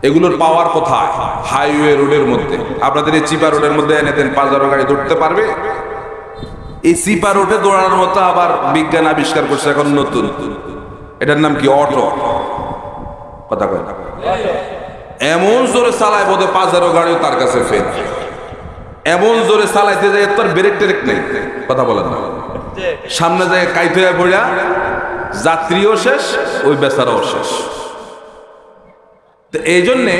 এগুলোর পাওয়ার কোথায়? হাইওয়ে রোডের মধ্যে। আপনাদের এই চিপা রোডের মধ্যে এনে দেন, পাজারো গাড়ি দৌড়তে পারবে? এই চিপা রোডে দৌড়ানোর মতো আবার বিজ্ঞান আবিষ্কার করছে এখন নতুন, এটার নাম কি? অটো। কথা কয় না? এমন জোরে চালায় বোধহয় পাজারো গাড়িও তার কাছে ফেল। এমন জোরে চালাইতে যায় তোর ব্রেক টেরেক নেই। কথা বলেন না? সামনে যায় কাইত হয়ে পড়া, যাত্রীও শেষ, ওই বেচারাও শেষ। এই জন্যে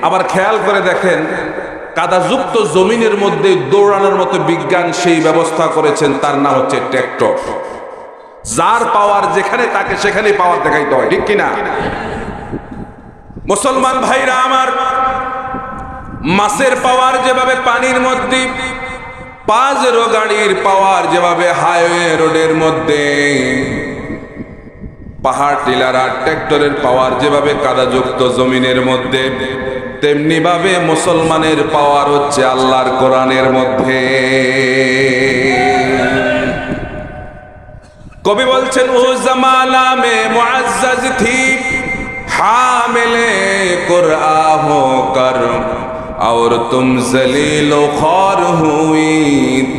আবার খেয়াল করে দেখেন, কাদাযুক্ত জমিনের মধ্যে দৌড়ানোর মতো বিজ্ঞান সেই ব্যবস্থা করেছেন, তার নাম হচ্ছে ট্র্যাক্টর। যার পাওয়ার যেখানে তাকে সেখানে পাওয়ার দেখাইতে হয়, ঠিক কিনা? মুসলমান ভাইরা আমার, মাছের পাওয়ার যেভাবে পানির মধ্যে, পাজারো গাড়ির পাওয়ার যেভাবে হাইওয়ে রোডের মধ্যে, পাহাড় টিলারা ট্র্যাক্টরের পাওয়ার যেভাবে কাদাযুক্ত জমিনের মধ্যে, তেমনি ভাবে মুসলমানের পাওয়ার হচ্ছে আল্লাহর কোরআনের মধ্যে। কবি বলছেন, ও জামানা মে মুআজ্জাজ থি হামিলে কুরআ হো কর, और तुम जलील ख्वार हुई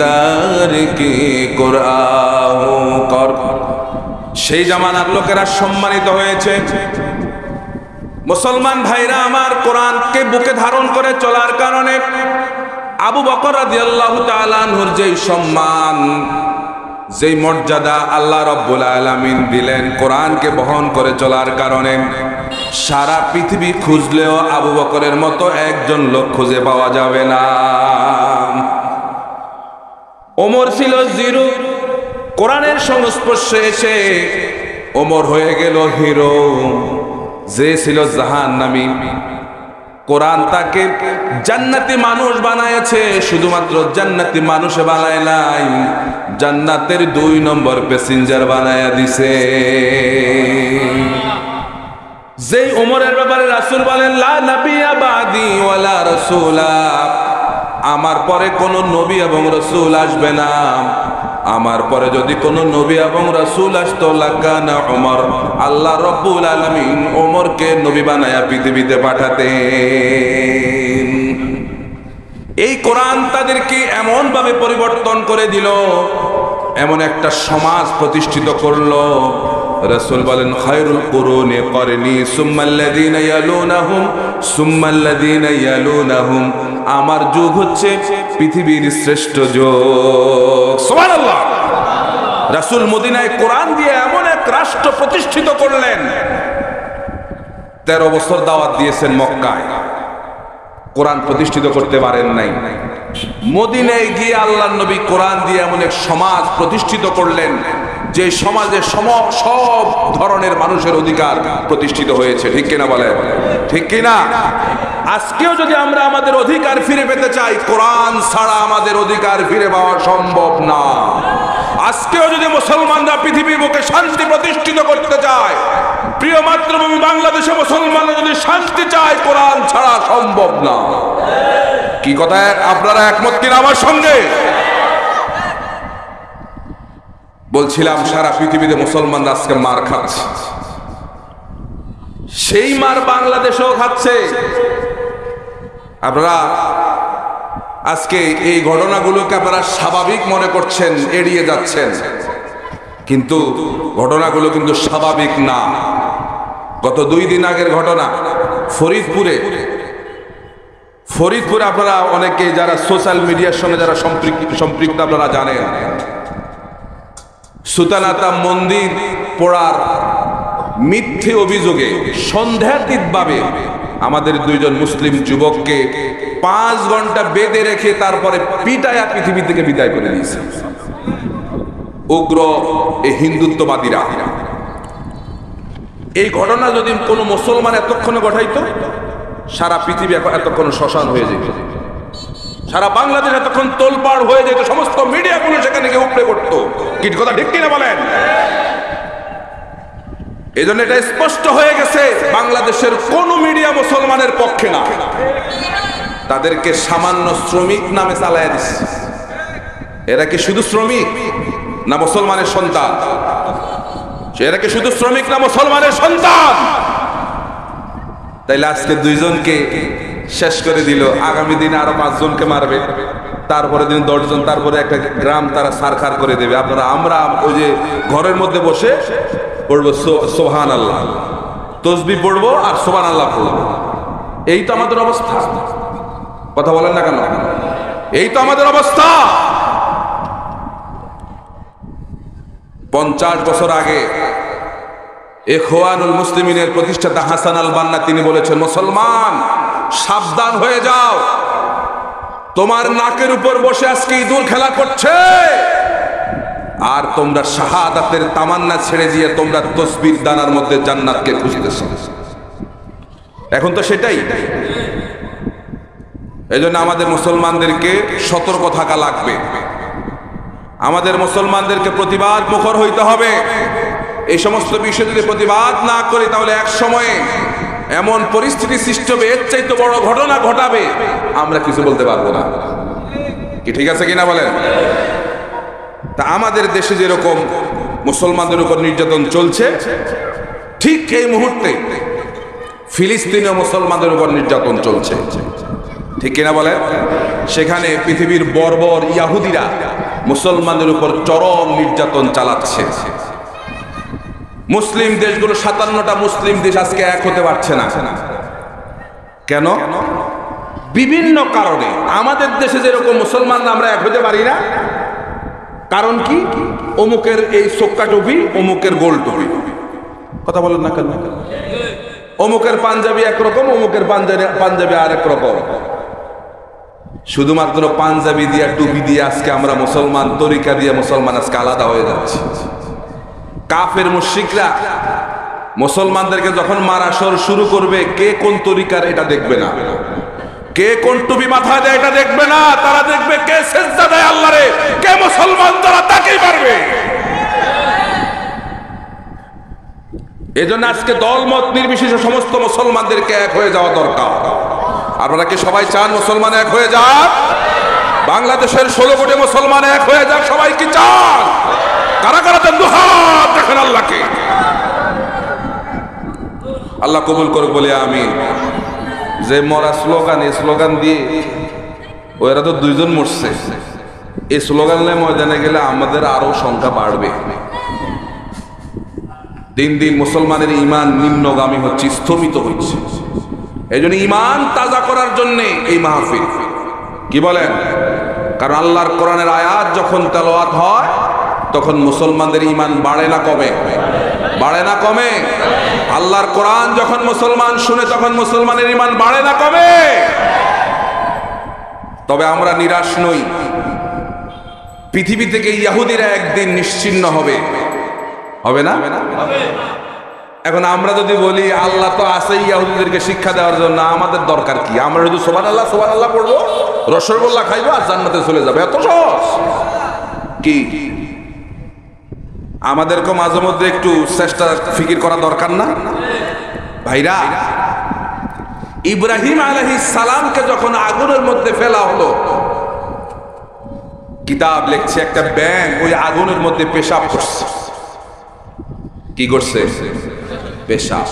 तारकी कुरआ होकर। সেই জামানার লোকেরা সম্মানিত হয়েছে। মুসলমান ভাইরা আমার, কোরআনকে বুকে ধারণ করে চলার কারণে আবু বকর রাদিয়াল্লাহু তাআলা আনহুর যেই সম্মান, যেই মর্যাদা আল্লাহ রাব্বুল আলামিন দিলেন কোরআনকে বহন করে চলার কারণে, সারা পৃথিবী খুঁজলেও আবু বকরের মতো একজন লোক খুঁজে পাওয়া যাবে না। ওমর ছিল জিরো, কোরআনের সংস্পর্শে এসে ওমর হয়ে গেল হিরো। যে ছিল জাহান্নামী, কোরআন তাকে জান্নাতি মানুষ বানায়ছে। শুধুমাত্র জান্নাতি মানুষে বানায় নাই, জান্নাতের 2 নম্বর প্যাসেঞ্জার বানায়া দিছে। যেই ওমরের ব্যাপারে রাসূল বলেন, লা নাবিয়্যা বাদি ওয়ালা রাসূলা, আমার পরে কোনো নবী এবং রাসূল আসবে না। আমার পরে যদি কোনো নবী এবং রাসূল আসতো, লাকানা ওমর, আল্লাহ রাব্বুল আলামিন ওমরকে নবী বানায়া পৃথিবীতে পাঠাতেন। এই কোরআন তাদেরকে এমন ভাবে পরিবর্তন করে দিল, এমন একটা সমাজ প্রতিষ্ঠিত করলো। রাসূল বলেন, খায়রুল কুরুনি করনি সুম্মাল্লাযীনা ইয়ালুনাহুম সুম্মাল্লাযীনা ইয়ালুনাহুম, আমার যুগ হচ্ছে পৃথিবীর শ্রেষ্ঠ যুগ। সুবহানাল্লাহ। রাসূল মদিনায় কোরআন দিয়ে এমন এক রাষ্ট্র প্রতিষ্ঠিত করলেন। 13 বছর দাওয়াত দিয়েছেন মক্কায়, কোরআন প্রতিষ্ঠিত করতে পারেন নাই। মদিনায় গিয়ে আল্লাহর নবী কোরআন দিয়ে এমন এক সমাজ প্রতিষ্ঠিত করলেন, যে সমাজে সব ধরনের মানুষের অধিকার প্রতিষ্ঠিত হয়েছে। ঠিক কিনা বলেন? ঠিক কিনা? আজকেও যদি আমরা আমাদের অধিকার ফিরে পেতে চাই, কোরআন ছাড়া আমাদের অধিকার ফিরে পাওয়া সম্ভব না। আজকেও যদি মুসলমানরা পৃথিবীর বুকে শান্তি প্রতিষ্ঠিত করতে চায়, প্রিয় মাতৃভূমি বাংলাদেশে মুসলমানরা যদি শান্তি চায়, কোরআন ছাড়া সম্ভব না। কি কথা আপনারা একমত কিনা আমার সঙ্গে? বলছিলাম, সারা পৃথিবীতে মুসলমানরা আজকে মার খাচ্ছে, সেই মার বাংলাদেশেও খাচ্ছে। আপনারা আজকে এই ঘটনাগুলোকে আপনারা স্বাভাবিক মনে করছেন, এড়িয়ে যাচ্ছেন, কিন্তু ঘটনাগুলো কিন্তু স্বাভাবিক না। গত 2 দিন আগের ঘটনা ফরিদপুরে আপনারা অনেকে যারা সোশ্যাল মিডিয়ার সঙ্গে যারা সম্পৃক্ত আপনারা জানেন, সুতানাতা মন্দির পোড়ার মিথ্যে অভিযোগে সন্দেহাতীতভাবে আমাদের 2 জন মুসলিম যুবককে 5 ঘন্টা বেঁধে রেখে তারপরে পিটায়া পৃথিবী থেকে বিদায় করে দিয়েছে উগ্র এই হিন্দুত্ববাদীরা। এই ঘটনা যদি কোনো মুসলমান এতক্ষণে ঘটাইতো, সারা পৃথিবী এতক্ষণ শ্মশান হয়ে যেত, সারা বাংলাদেশ এতক্ষণ তোলপাড় হয়ে যেত, সমস্ত মিডিয়াগুলো সেখানে গিয়ে উপড়ে পড়তো। কি কথা ঠিক কিনা বলেন? এই জন্য এটা স্পষ্ট হয়ে গেছে, বাংলাদেশের কোন মিডিয়া মুসলমানের পক্ষে না। তাদেরকে সামান্য শ্রমিক নামে চালায় দিচ্ছে। এরা কি শুধু শ্রমিক না মুসলমানের সন্তান? এরা কি শুধু শ্রমিক না মুসলমানের সন্তান? তাইলে আজকে দুইজনকে শেষ করে দিল, আগামী দিনে আরো 5 জনকে মারবে, তারপরে দিন 10 জন, তারপরে একটা গ্রাম তারা সারখার করে দেবে। আপনারা আমরা ওই যে ঘরের মধ্যে বসে পড়বো সুবহান আল্লাহ, তসবিহ পড়বো আর সুবহান আল্লাহ পড়বো। এই তো আমাদের অবস্থা। কথা বলেন না কেন? এই তো আমাদের অবস্থা। 50 বছর আগে ইখওয়ানুল মুসলিমিনের প্রতিষ্ঠাতা হাসান আল বান্না তিনি বলেছেন, মুসলমান সাবধান হয়ে যাও, তোমার নাকের উপর বসে আজকে ইঁদুর খেলা করছে, আর তোমরা শাহাদাতের তামান্না ছেড়ে দিয়ে তোমরা তসবির দানার মধ্যে জান্নাতকে খুঁজতেছ। এখন তো সেটাই। এই জন্য আমাদের মুসলমানদেরকে সতর্ক থাকা লাগবে, আমাদের মুসলমানদেরকে প্রতিবাদ মুখর হইতে হবে। এই সমস্ত বিষয়ে যদি প্রতিবাদ না করি তাহলে এক সময়ে এমন পরিস্থিতি সৃষ্টি হবে, এর চাইতে বড় ঘটনা ঘটাবে, আমরা কিছু বলতে পারবো না। কি ঠিক আছে কিনা বলেন? তা আমাদের দেশে যেরকম মুসলমানদের উপর নির্যাতন চলছে, ঠিক এই মুহূর্তে ফিলিস্তিনীয় মুসলমানদের উপর নির্যাতন চলছে, ঠিক কিনা বলেন? সেখানে পৃথিবীর বর্বর ইয়াহুদিরা মুসলমানদের উপর চরম নির্যাতন চালাচ্ছে। মুসলিম দেশগুলো 57টা মুসলিম দেশ আজকে এক হতে পারছে না। কেন? বিভিন্ন কারণে। আমাদের দেশে যেরকম মুসলমানরা আমরা এক হতে পারি না, কারণ কি? অমুকের এই সোক্কা টুপি, অমুকের গোল টুপি। কথা বলেন না কেন? অমুকের পাঞ্জাবি একরকম, অমুকের পাঞ্জাবি আরেক রকম। শুধুমাত্র পাঞ্জাবি দিয়া টুপি দিয়ে আজকে আমরা মুসলমান, তরিকা দিয়ে মুসলমান আজকে আলাদা হয়ে যাচ্ছে। কাফের মুশরিকরা মুসলমানদেরকে যখন মারা শুরু করবে, কে কোন তরিকার এটা দেখবে না, কে কোন টুপি মাথায় দেয় এটা দেখবে না, তারা দেখবে কে সিজদা দেয় আল্লাহরে, কে মুসলমান, তারা তাকেই মারবে। এজন্য আজকে দলমত নির্বিশেষে সমস্ত মুসলমানদেরকে এক হয়ে যাওয়া দরকার। আপনারা কি সবাই চান মুসলমান এক হয়ে যাক? বাংলাদেশের 16 কোটি মুসলমান এক হয়ে যাক, সবাই কি চান? কারা কারা দেন দুহাত দেখেন আল্লাহকে। আল্লাহ কবুল করুক বলে আমিন। যে মরা স্লোগান, এই স্লোগান দিয়ে ওরা তো 2 জন মরছে, এই স্লোগান নিয়ে ময়দানে গেলে আমাদের আরো সংখ্যা বাড়বে। দিন দিন মুসলমানের ঈমান নিম্নগামী হচ্ছে, স্থমিত হচ্ছে। এই জন্য ঈমান তাজা করার জন্য এই মাহফিল। কি বলেন? কারণ আল্লাহর কোরআনের আয়াত যখন তেলাওয়াত হয় তখন মুসলমানদের ঈমান বাড়ে না কমে? বাড়ে না কমে? আল্লাহর কোরআন যখন মুসলমান শুনে তখন মুসলমানের ঈমান বাড়ে না কমে? তবে আমরা নিরাশ নই। পৃথিবী থেকে ইহুদিরা একদিন নিশ্চিহ্ন হবে, হবে না? এখন আমরা যদি বলি আল্লাহ তো আছে ইহুদিদেরকে শিক্ষা দেওয়ার জন্য, আমাদের দরকার কি? আমরা শুধু সুবহানাল্লাহ সুবহানাল্লাহ পড়বো, রসগোল্লা খাইবো আর জান্নাতে চলে যাবে, এত সহজ কি? আমাদেরকে মাঝে মধ্যে একটু চেষ্টা ফিকির করা দরকার না ভাইরা? ইব্রাহিম আলাইহিস সালামকে যখন আগুনের মধ্যে ফেলা হলো, কিতাব লিখছে একটা ব্যাঙ ওই আগুনের মধ্যে পেশাব করছে। কি করছে? পেশাব।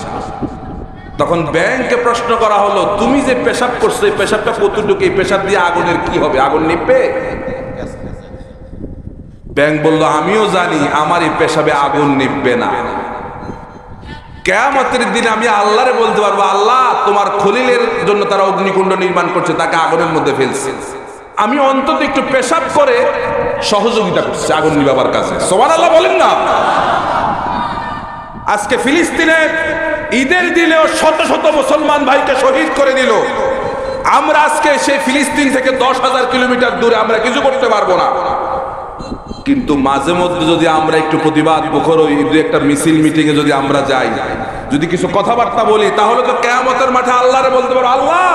তখন ব্যাঙকে প্রশ্ন করা হলো, তুমি যে পেশাব করছো এই পেশাবটা কতটুকু? এই পেশাব দিয়ে আগুনের কি হবে? আগুন নিভবে? ব্যাঙ বলল, আমিও জানি আমার এই পেশাবে আগুন নিভবে না। কিয়ামতের দিন আমি আল্লাহরে বলতে পারবো, আল্লাহ তোমার খলিলের জন্য তারা অগ্নিকুণ্ড নির্মাণ করছে, তাকে আগুনের মধ্যে ফেলছে, আমি অন্তত একটু পেশাব করে সহযোগিতা করছি আগুন নিভাবার কাছে। সুবহানাল্লাহ বলেন না? আজকে ফিলিস্তিনের ঈদের দিনেও শত শত মুসলমান ভাইকে শহীদ করে দিল। আমরা আজকে সেই ফিলিস্তিন থেকে 10,000 কিলোমিটার দূরে, আমরা কিছু করতে পারবো না। কিন্তু মাঝে মধ্যে যদি আমরা একটু প্রতিবাদ মুখর হই, একটা মিছিল মিটিং এ যদি আমরা যাই, যদি কিছু কথাবার্তা বলি, তাহলে তো কিয়ামতের মাঠে আল্লাহরে বলতে পারবো, আল্লাহ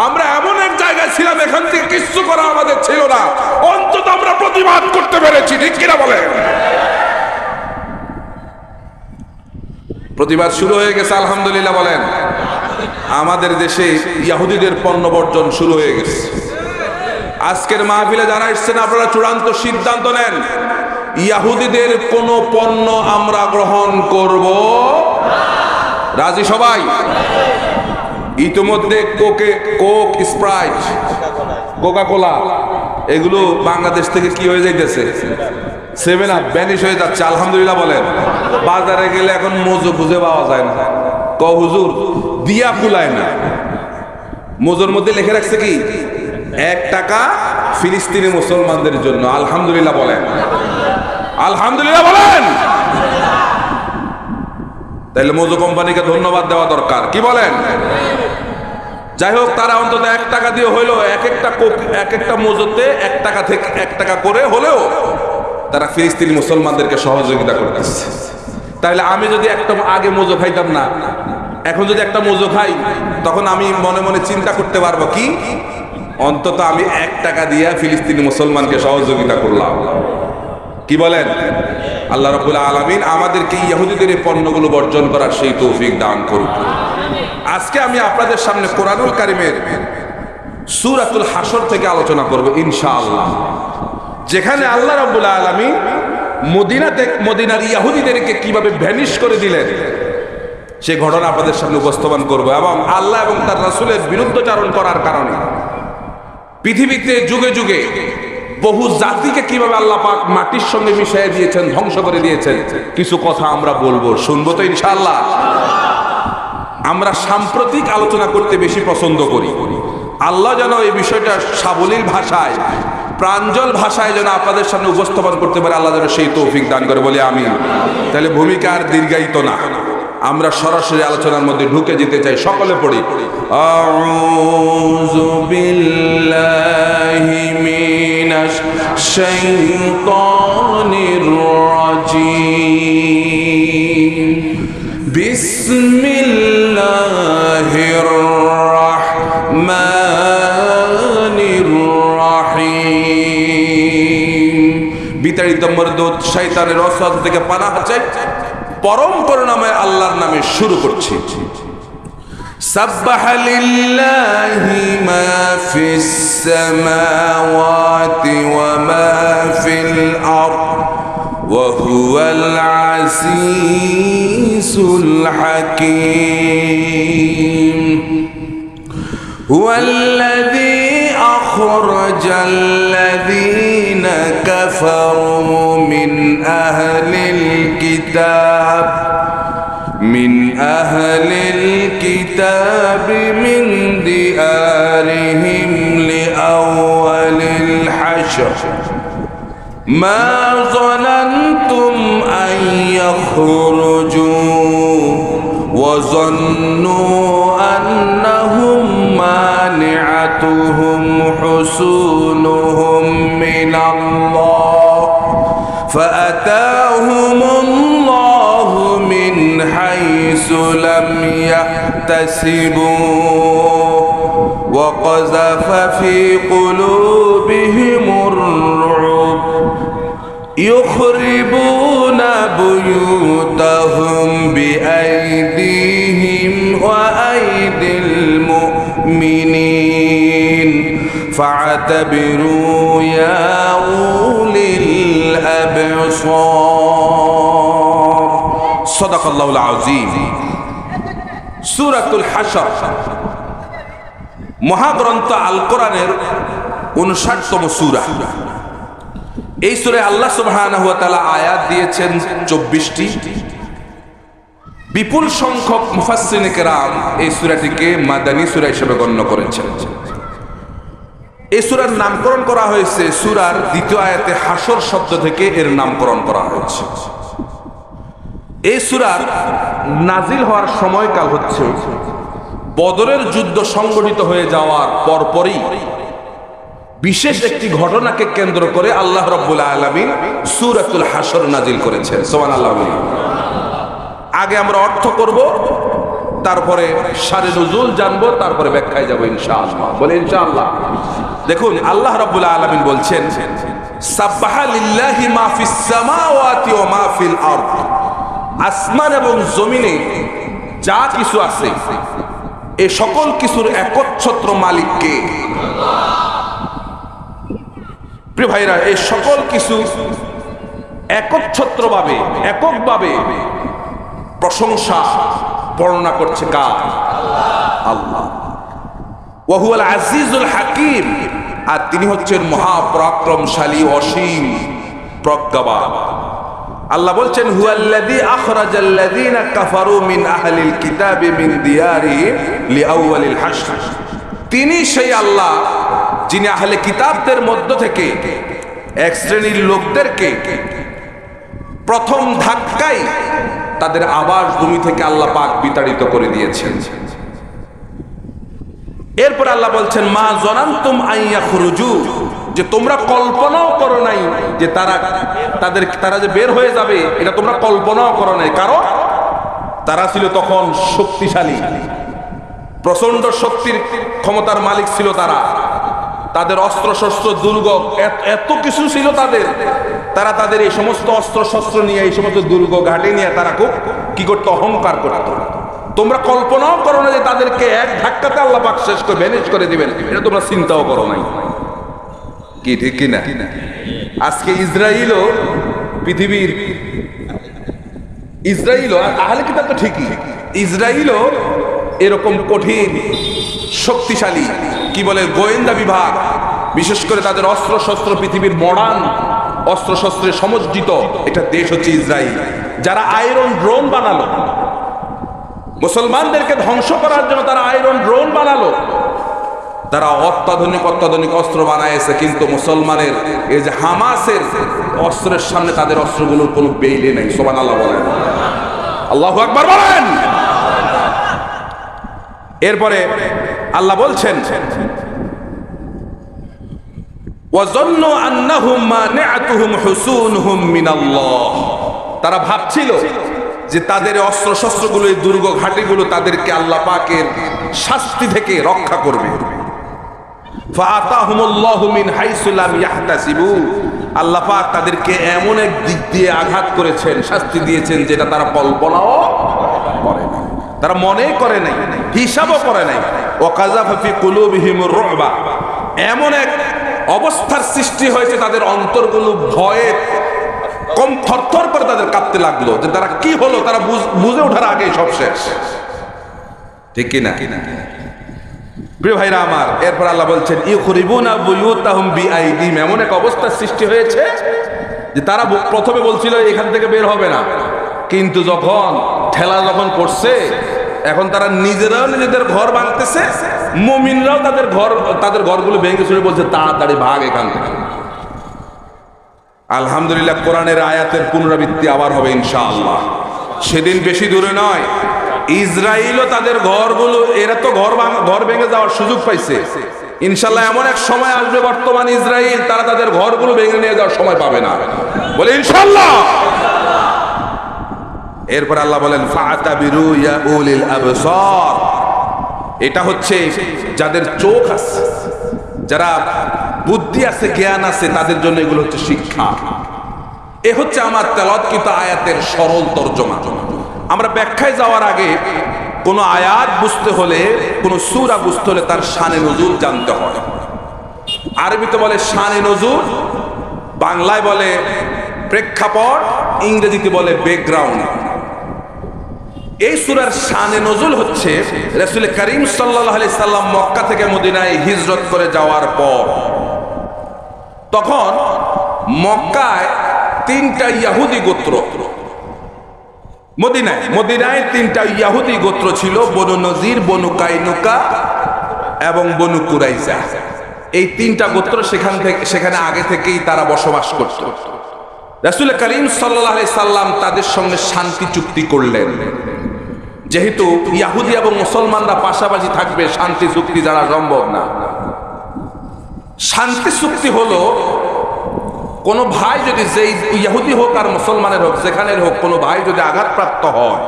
আমরা এমন এক জায়গায় ছিলাম এখান থেকে কিছু করা আমাদের ছিল না, অন্তত আমরা প্রতিবাদ করতে পেরেছি। ঠিক কিনা বলে? প্রতিবাদ শুরু হয়ে গেছে আলহামদুলিল্লাহ বলেন। আমাদের দেশে ইহুদিদের পণ্য বর্জন শুরু হয়ে গেছে। আজকের মাহফিলে যারা এসেছেন আপনারা চূড়ান্ত সিদ্ধান্ত নেন, ইহুদিদের কোন পণ্য আমরা গ্রহণ করব। রাজি সবাই? ইতিমধ্যে কোক, স্প্রাইট, কোকা কোলা এগুলো বাংলাদেশ থেকে কি হয়ে যাইতেছে, 7 আপ ব্যানিশ হয়ে যাচ্ছে। আলহামদুলিল্লাহ বলেন। বাজারে গেলে এখন মজু খুঁজে পাওয়া যায় না। হুজুর দিয়া কুলায় না। মজুর মধ্যে লিখে রাখছে কি 1 টাকা ফিলিস্তিনি মুসলমানদের জন্য। আলহামদুলিল্লাহ বলেন, আলহামদুলিল্লাহ বলেন। তাইলে মজু কোম্পানিকে ধন্যবাদ দেওয়া দরকার, কি বলেন? যাই হোক, তারা অন্তত 1 টাকা দিয়ে হইলো এক একটা মজুতে 1 টাকা থেকে 1 টাকা করে হলেও তারা ফিলিস্তিনি মুসলমানদেরকে সহযোগিতা করতেছে। তাহলে আমি যদি একটা আগে মজু খাইতাম না, এখন যদি একটা মজু খাই, তখন আমি মনে মনে চিন্তা করতে পারবো কি অন্তত আমি 1 টাকা দিয়ে ফিলিস্তিনি মুসলমানকে সহযোগিতা করলাম। কি বলেন? আল্লাহ রাব্বুল আলামিন আমাদেরকে ইহুদিদের এই পণ্যগুলো বর্জন করার সেই তৌফিক দান করুন। আজকে আমি আপনাদের সামনে কোরআনুল কারীমের সূরাতুল হাসর থেকে আলোচনা করব ইনশাআল্লাহ, যেখানে আল্লাহ রাব্বুল আলামিন মদিনার ইহুদিদেরকে কিভাবে ভ্যানিশ করে দিলেন সে ঘটনা আপনাদের সামনে উপস্থাপন করব। এবং আল্লাহ এবং তার রাসূলের বিরুদ্ধাচরণ করার কারণে পৃথিবীতে যুগে যুগে বহু জাতিকে কিভাবে আল্লাহ পাক মাটির সঙ্গে মিশিয়ে দিয়েছেন, ধ্বংস করে দিয়েছেন, কিছু কথা আমরা বলবো, শুনবো তো ইনশাআল্লাহ। আমরা সাম্প্রতিক আলোচনা করতে বেশি পছন্দ করি। আল্লাহ যেন এই বিষয়টা সাবলীল ভাষায়, প্রাঞ্জল ভাষায় যেন আপনাদের সামনে উপস্থাপন করতে পারে, আল্লাহ যেন সেই তৌফিক দান করে বলে আমিন। তাহলে ভূমিকা আর দীর্ঘায়িত না, আমরা সরাসরি আলোচনার মধ্যে ঢুকে যেতে চাই। সকলে পড়ি আউযু বিল্লাহি মিনাশ শাইতানির রাজীম। বিসমিল্লাহির রাহমানির রাহিম। বিতাড়িত মরদুদ শয়তানের ওয়াসওয়াসা থেকে পানাহ চাই, পরম করুণাময় আল্লাহর নামে শুরু করছি। সাব্বাহা লিল্লাহি মা ফিস সামাওয়াতি ওয়া মা ফিল আরদ ওয়া হুয়াল আজিজুল হাকীম। হুয়াল্লাযী আখরাজাল লাযীনা কাফারু মিন আহলিল কিতাব من أهل الكتاب من ديارهم لأول الحشر ما ظننتم أن يخرجوا وظنوا أنهم مانعتهم حصونهم من الله فأتاهم الله من حيث لم يحتسبوا وقذف في قلوبهم الرعب يخربون بيوتهم بأيديهم وأيدي المؤمنين فاعتبروا يا أولي الأبصار صدق الله العظيم। সূরাতুল হাশর মহাগ্রন্থ আল কোরআনের 59তম সূরা। এই সূরায় আল্লাহ সুবহানাহু ওয়া তাআলা আয়াত দিয়েছেন 24টি। বিপুল সংখ্যক মুফাসসিরিনে কেরাম এই সূরাটিকে মাদানী সূরা হিসেবে গণ্য করেছেন। এই সূরার নামকরণ করা হয়েছে, সূরার দ্বিতীয় আয়াতে হাসর শব্দ থেকে এর নামকরণ করা হয়েছে। এই সূরার নাজিল হওয়ার সময়কাল হচ্ছে বদরের যুদ্ধ সংগঠিত হয়ে যাওয়ার পরপরই বিশেষ একটি ঘটনাকে কেন্দ্র করে আল্লাহ রাব্বুল আলামিন সূরাতুল হাশর নাজিল করেছেন। সুবহানাল্লাহ। আগে আমরা অর্থ করব, তারপরে শারে নুজুল জানবো, তারপরে ব্যাখ্যায় যাব ইনশাআল্লাহ। বলে ইনশাআল্লাহ। দেখুন আল্লাহ রাব্বুল আলামিন বলছেন সাব্বাহা লিল্লাহি মা ফিস সামাওয়াতি ওয়া মা ফিল আরদ। আসমান এবং জমিনে যা কিছু আছে এই সকল কিছুর একচ্ছত্র মালিক কে? প্রিয় ভাইরা, এই সকল কিছু একচ্ছত্রভাবে এককভাবে প্রশংসা বর্ণনা করছে কার? আল্লাহ। ওয়া হুয়াল আজিজুল হাকিম, আর তিনি হচ্ছেন মহাপরাক্রমশালী, অসীম প্রজ্ঞাবান। আল্লাহ বলছেন হুয়াল্লাযী আখরাজাল্লাযীনা কাফারু মিন আহলিল কিতাবি মিন দিয়ারিহিম লিআউয়ালিল হাশর। তিনি সেই আল্লাহ যিনি আহলে কিতাবদের মধ্য থেকে এক শ্রেণীর লোকদেরকে প্রথম ধাক্কায় তাদের আবাস ভূমি থেকে আল্লাহ পাক বিতাড়িত করে দিয়েছেন। এরপর আল্লাহ বলছেন মা জানান্তুম আইয়া খুরুজু, যে তোমরা কল্পনাও করো নাই যে তারা যে বের হয়ে যাবে, এটা তোমরা কল্পনাও করো নাই। কারণ তারা ছিল তখন শক্তিশালী, প্রচন্ড শক্তির ক্ষমতার মালিক ছিল তারা। তাদের অস্ত্র শস্ত্র দুর্গ এত কিছু ছিল তারা তাদের এই সমস্ত অস্ত্র শস্ত্র নিয়ে, এই সমস্ত দুর্গ ঘাটে নিয়ে তারা খুব কি করতো, অহংকার করতো। তোমরা কল্পনাও করো না যে তাদেরকে এক ধাক্কাতে আল্লাহ পাক শেষ করে ভ্যানিশ করে দিবেন, এটা তোমরা চিন্তাও করো নাই। কি ঠিক কিনা? আজকে ইসরায়েলও পৃথিবীর আহলে কিতাব তো ঠিকই, ইসরায়েলও এরকম কঠিন শক্তিশালী, কি বলে, গোয়েন্দা বিভাগ, বিশেষ করে তাদের অস্ত্র শস্ত্র পৃথিবীর মডার্ন অস্ত্র শস্ত্রে সমজ্জিত একটা দেশ হচ্ছে ইসরায়েল, যারা আয়রন ড্রোন বানালো মুসলমানদেরকে ধ্বংস করার জন্য। তারা আয়রন ড্রোন বানালো, তারা অত্যাধুনিক অস্ত্র বানাইছে, কিন্তু মুসলমানের এই যে হামাসের অস্ত্রের সামনে তাদের অস্ত্রগুলোর কোনো বেইলে নাই। সুবহানাল্লাহ বলেন, আল্লাহু আকবার বলেন। এরপরে আল্লাহ বলছেন ওয়াযান্নু আন্নাহুম মানি'আতুহুম হুসুনুহুম মিনাল্লাহ, তারা ভাবছিল যে তাদের অস্ত্র শস্ত্রগুলো, এই দুর্গ ঘাটিগুলো তাদেরকে আল্লাহ পাকের শাস্তি থেকে রক্ষা করবে। ফাআতাহুমুল্লাহু মিন হাইসু লাম ইয়াহতাসিবু, আল্লাহ পাক তাদেরকে এমন এক দিক দিয়ে আঘাত করেছেন, শাস্তি দিয়েছেন, যেটা তারা কল্পনাও করে না, তারা মনে করে নাই, হিসাবও করে নাই। ওয়া কাযাফা ফি কুলুবিহিমুর রুবা, এমন এক অবস্থার সৃষ্টি হয়েছে তাদের অন্তরগুলো ভয়ে কম থরথর করে তাদের কাঁপতে লাগলো, যে তারা কি হলো, তারা বুঝে ওঠার আগে সব শেষ। ঠিক কিনা প্রিয় ভাইরা আমার? এরপর আল্লাহ বলছেন ইউখরিবুনা বুয়ুতাহুম বিআইদিহিম, এমন এক অবস্থার সৃষ্টি হয়েছে যে তারা প্রথমে বলছিল এখান থেকে বের হবে না, কিন্তু যখন ঠেলা পড়ছে, এখন তারা নিজেরাও নিজেদের ঘর ভাঙতেছে, মুমিনরাও তাদের ঘরগুলো ভেঙে চলে বলছে তাড়াতাড়ি ভাগ এখান থেকে। আলহামদুলিল্লাহ, কোরআনের আয়াতের পুনরাবৃত্তি আবার হবে ইনশাআল্লাহ, সেদিন বেশি দূরে নয়। ইসরায়েলও তাদের ঘরগুলো, এরা তো ঘর ভেঙে যাওয়ার সুযোগ পাইছে, ইনশাআল্লাহ এমন এক সময় আসবে বর্তমান ইসরায়েল তারা তাদের ঘরগুলো ভেঙে নিয়ে যাওয়ার সময় পাবে না, বলে ইনশাআল্লাহ। এরপর আল্লাহ বলেন ফাআতাবিরু ইয়া উলিল আবসার, এটা হচ্ছে যাদের চোখ আছে, যারা বুদ্ধি আছে, জ্ঞান আছে, তাদের জন্য এগুলো হচ্ছে শিক্ষা। এ হচ্ছে আমার তেলাওয়াতকৃত আয়াতের সরল তরজমা। আমরা ব্যাখ্যায় যাওয়ার আগে কোনো আয়াত বুঝতে হলে, কোনো সূরা বুঝতে হলে তার শানে নজুল জানতে হয়। আরবিতে বলে শানে নজুল, বাংলায় বলে প্রেক্ষাপট, ইংরেজিতে বলে ব্যাকগ্রাউন্ড। এই সূরার শানে নজুল হচ্ছে রাসূল করিম সাল্লাল্লাহু আলাইহি সাল্লাম মক্কা থেকে মদিনায় হিজরত করে যাওয়ার পর, তখন মক্কায় 3টা ইহুদি গোত্র, মদিনায় 3টা ইহুদি গোত্র ছিল, বনু নজির, বনু কাইনুকা এবং বনু কুরাইজা। এই 3টা গোত্র সেখানে আগে থেকেই তারা বসবাস করত। রাসূল করিম সাল্লাল্লাহু আলাইহি সাল্লাম তাদের সঙ্গে শান্তি চুক্তি করলেন, যেহেতু ইহুদি এবং মুসলমানরা পাশাপাশি থাকবে, শান্তি চুক্তি জানা সম্ভব না। শান্তি চুক্তি হলো কোনো ভাই যদি, যেই ইহুদি হোক আর মুসলমানের হোক, যেখানের হোক, কোনো ভাই যদি আঘাতপ্রাপ্ত হয়,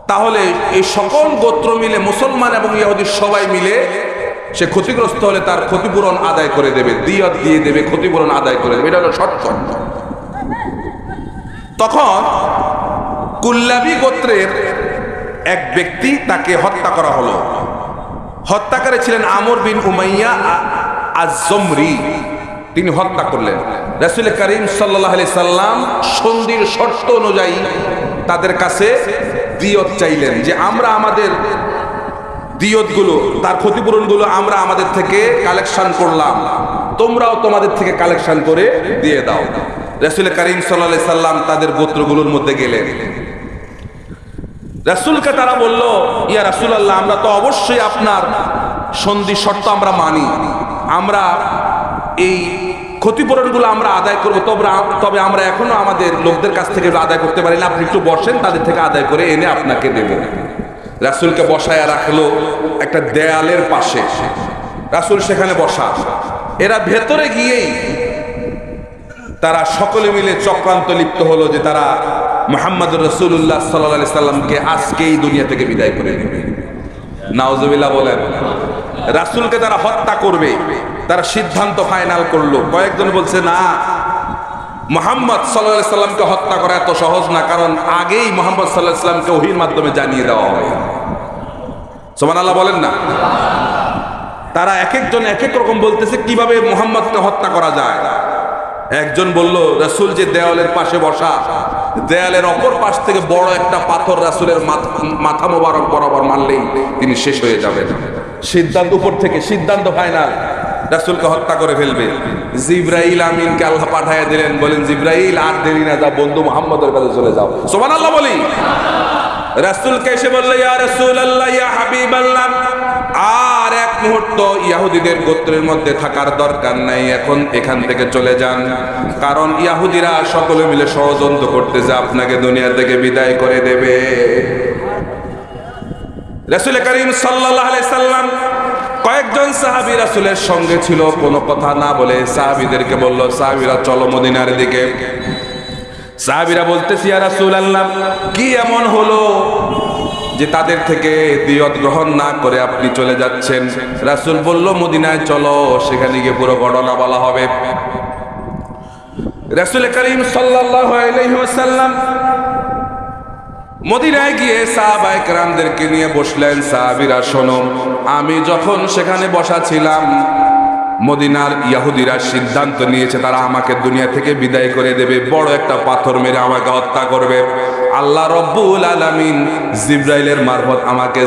তাহলে এই সকল গোত্র মিলে, মুসলমান এবং ইহুদি সবাই মিলে, সে ক্ষতিগ্রস্ত হলে তার ক্ষতিপূরণ আদায় করে দেবে, দিয়ত দিয়ে দেবে, ক্ষতিপূরণ আদায় করে দেবে, এটা হলো শর্ত। তখন কুল্লাবী গোত্রের এক ব্যক্তি, তাকে হত্যা করা হলো। হত্যাকারী ছিলেন আমর বিন উমাইয়া আজ-জমরি, তিনি হত্যা করলেন। রাসূল করিম সাল্লাল্লাহু আলাইহি সাল্লাম সন্ধির শর্ত অনুযায়ী তাদের কাছে দিয়ত চাইলেন, যে আমরা আমাদের দিয়তগুলো, তার ক্ষতিপূরণগুলো আমরা আমাদের থেকে কালেকশন করলাম, তোমরাও তোমাদের থেকে কালেকশন করে দিয়ে দাও। রাসূল করিম সাল্লাল্লাহু আলাইহি সাল্লাম তাদের গোত্রগুলোর মধ্যে গেলেন। রাসূলকে তারা বলল, ইয়া রাসূলুল্লাহ, আমরা তো অবশ্যই আপনার সন্ধি শর্ত আমরা মানি, আমরা এই ক্ষতিপূরণগুলো আমরা আদায় করবো, তবে আমরা এখনো আমাদের লোকদের কাছ থেকে আদায় করতে পারি না, আপনি একটু বসেন, তাদের থেকে আদায় করে এনে আপনাকে দেব। রাসূলকে বসায় রাখলো একটা দেয়ালের পাশে, রাসূল সেখানে বসা। এরা ভেতরে গিয়েই তারা সকলে মিলে চক্রান্ত লিপ্ত হলো যে তারা মুহাম্মদুর রাসূলুল্লাহ সাল্লাল্লাহু আলাইহি সাল্লামকে আজকেই দুনিয়া থেকে বিদায় করে নেবে। নাউজুবিল্লাহ বলেন। রাসূলকে তারা হত্যা করবে, তারা সিদ্ধান্ত ফাইনাল করলো। কয়েকজন বলছে না, মুহাম্মদ সাল্লাল্লাহু আলাইহি সাল্লামকে হত্যা করা এত সহজ না, কারণ আগেই মুহাম্মদ সাল্লাল্লাহু আলাইহি সাল্লামকে ওহীর মাধ্যমে জানিয়ে দেওয়া হবে। সুবহানাল্লাহ বলেন না। তারা এক একজন এক এক রকম বলতেছে কিভাবে মুহাম্মদকে হত্যা করা যায়। একজন বলল, রাসূল যে দেওয়ালের পাশে বসা, দেয়ালের অপর পাশ থেকে বড় একটা পাথর রাসূলের মাথা মোবারক বরাবর মারলেই তিনি শেষ হয়ে যাবেন। সিদ্ধান্ত উপর থেকে, সিদ্ধান্ত ফাইনাল, রাসূলকে হত্যা করে ফেলবে। জিবরাইল আমিনকে আল্লাহ পাঠায় দিলেন, বলেন জিবরাইল আর দেরি না, যা বন্ধু মুহাম্মদের কাছে চলে যাও। সুবহানাল্লাহ বলি। রাসূলকে এসে বলল, ইয়া রাসূলুল্লাহ, ইয়া হাবিবাল্লাহ, আর এক মুহূর্ত ইহুদিদের গোত্রের মধ্যে থাকার দরকার নাই, এখন এখান থেকে চলে যান, কারণ ইহুদিরা সকলে মিলে ষড়যন্ত্র করতেছে আপনাকে দুনিয়া থেকে বিদায় করে দেবে। রাসূল করিম সাল্লাল্লাহু আলাইহি সাল্লাম কয়েকজন সাহাবী রাসূলের সঙ্গে ছিল, কোনো কথা না বলে সাহাবীদেরকে বলল, সাহাবীরা চলো মদিনার দিকে। সাহাবীরা বলতেছে, ইয়া রাসূলুল্লাহ, কি এমন হলো যে তাদের থেকে দিয়ত গ্রহণ না করে আপনি চলে যাচ্ছেন? রাসূল বলল, মদিনায় চলো, সেখানে গিয়ে পুরো ঘটনা বলা হবে। রাসূল করিম সাল্লাল্লাহু আলাইহি ওয়াসাল্লাম মদিনায় গিয়ে সাহাবায়ে কেরামদেরকে নিয়ে বসলেন। সাহাবীরা শোনো, আমি যখন সেখানে বসা ছিলাম, মদিনার ইহুদিরা সিদ্ধান্ত নিয়েছে তারা আমাকে দুনিয়া থেকে বিদায় করে দেবে, বড় একটা পাথর মেরে আমাকে হত্যা করবে। আল্লাহ রব্বুল আলামিন জিবরাইলের মারফত আমাকে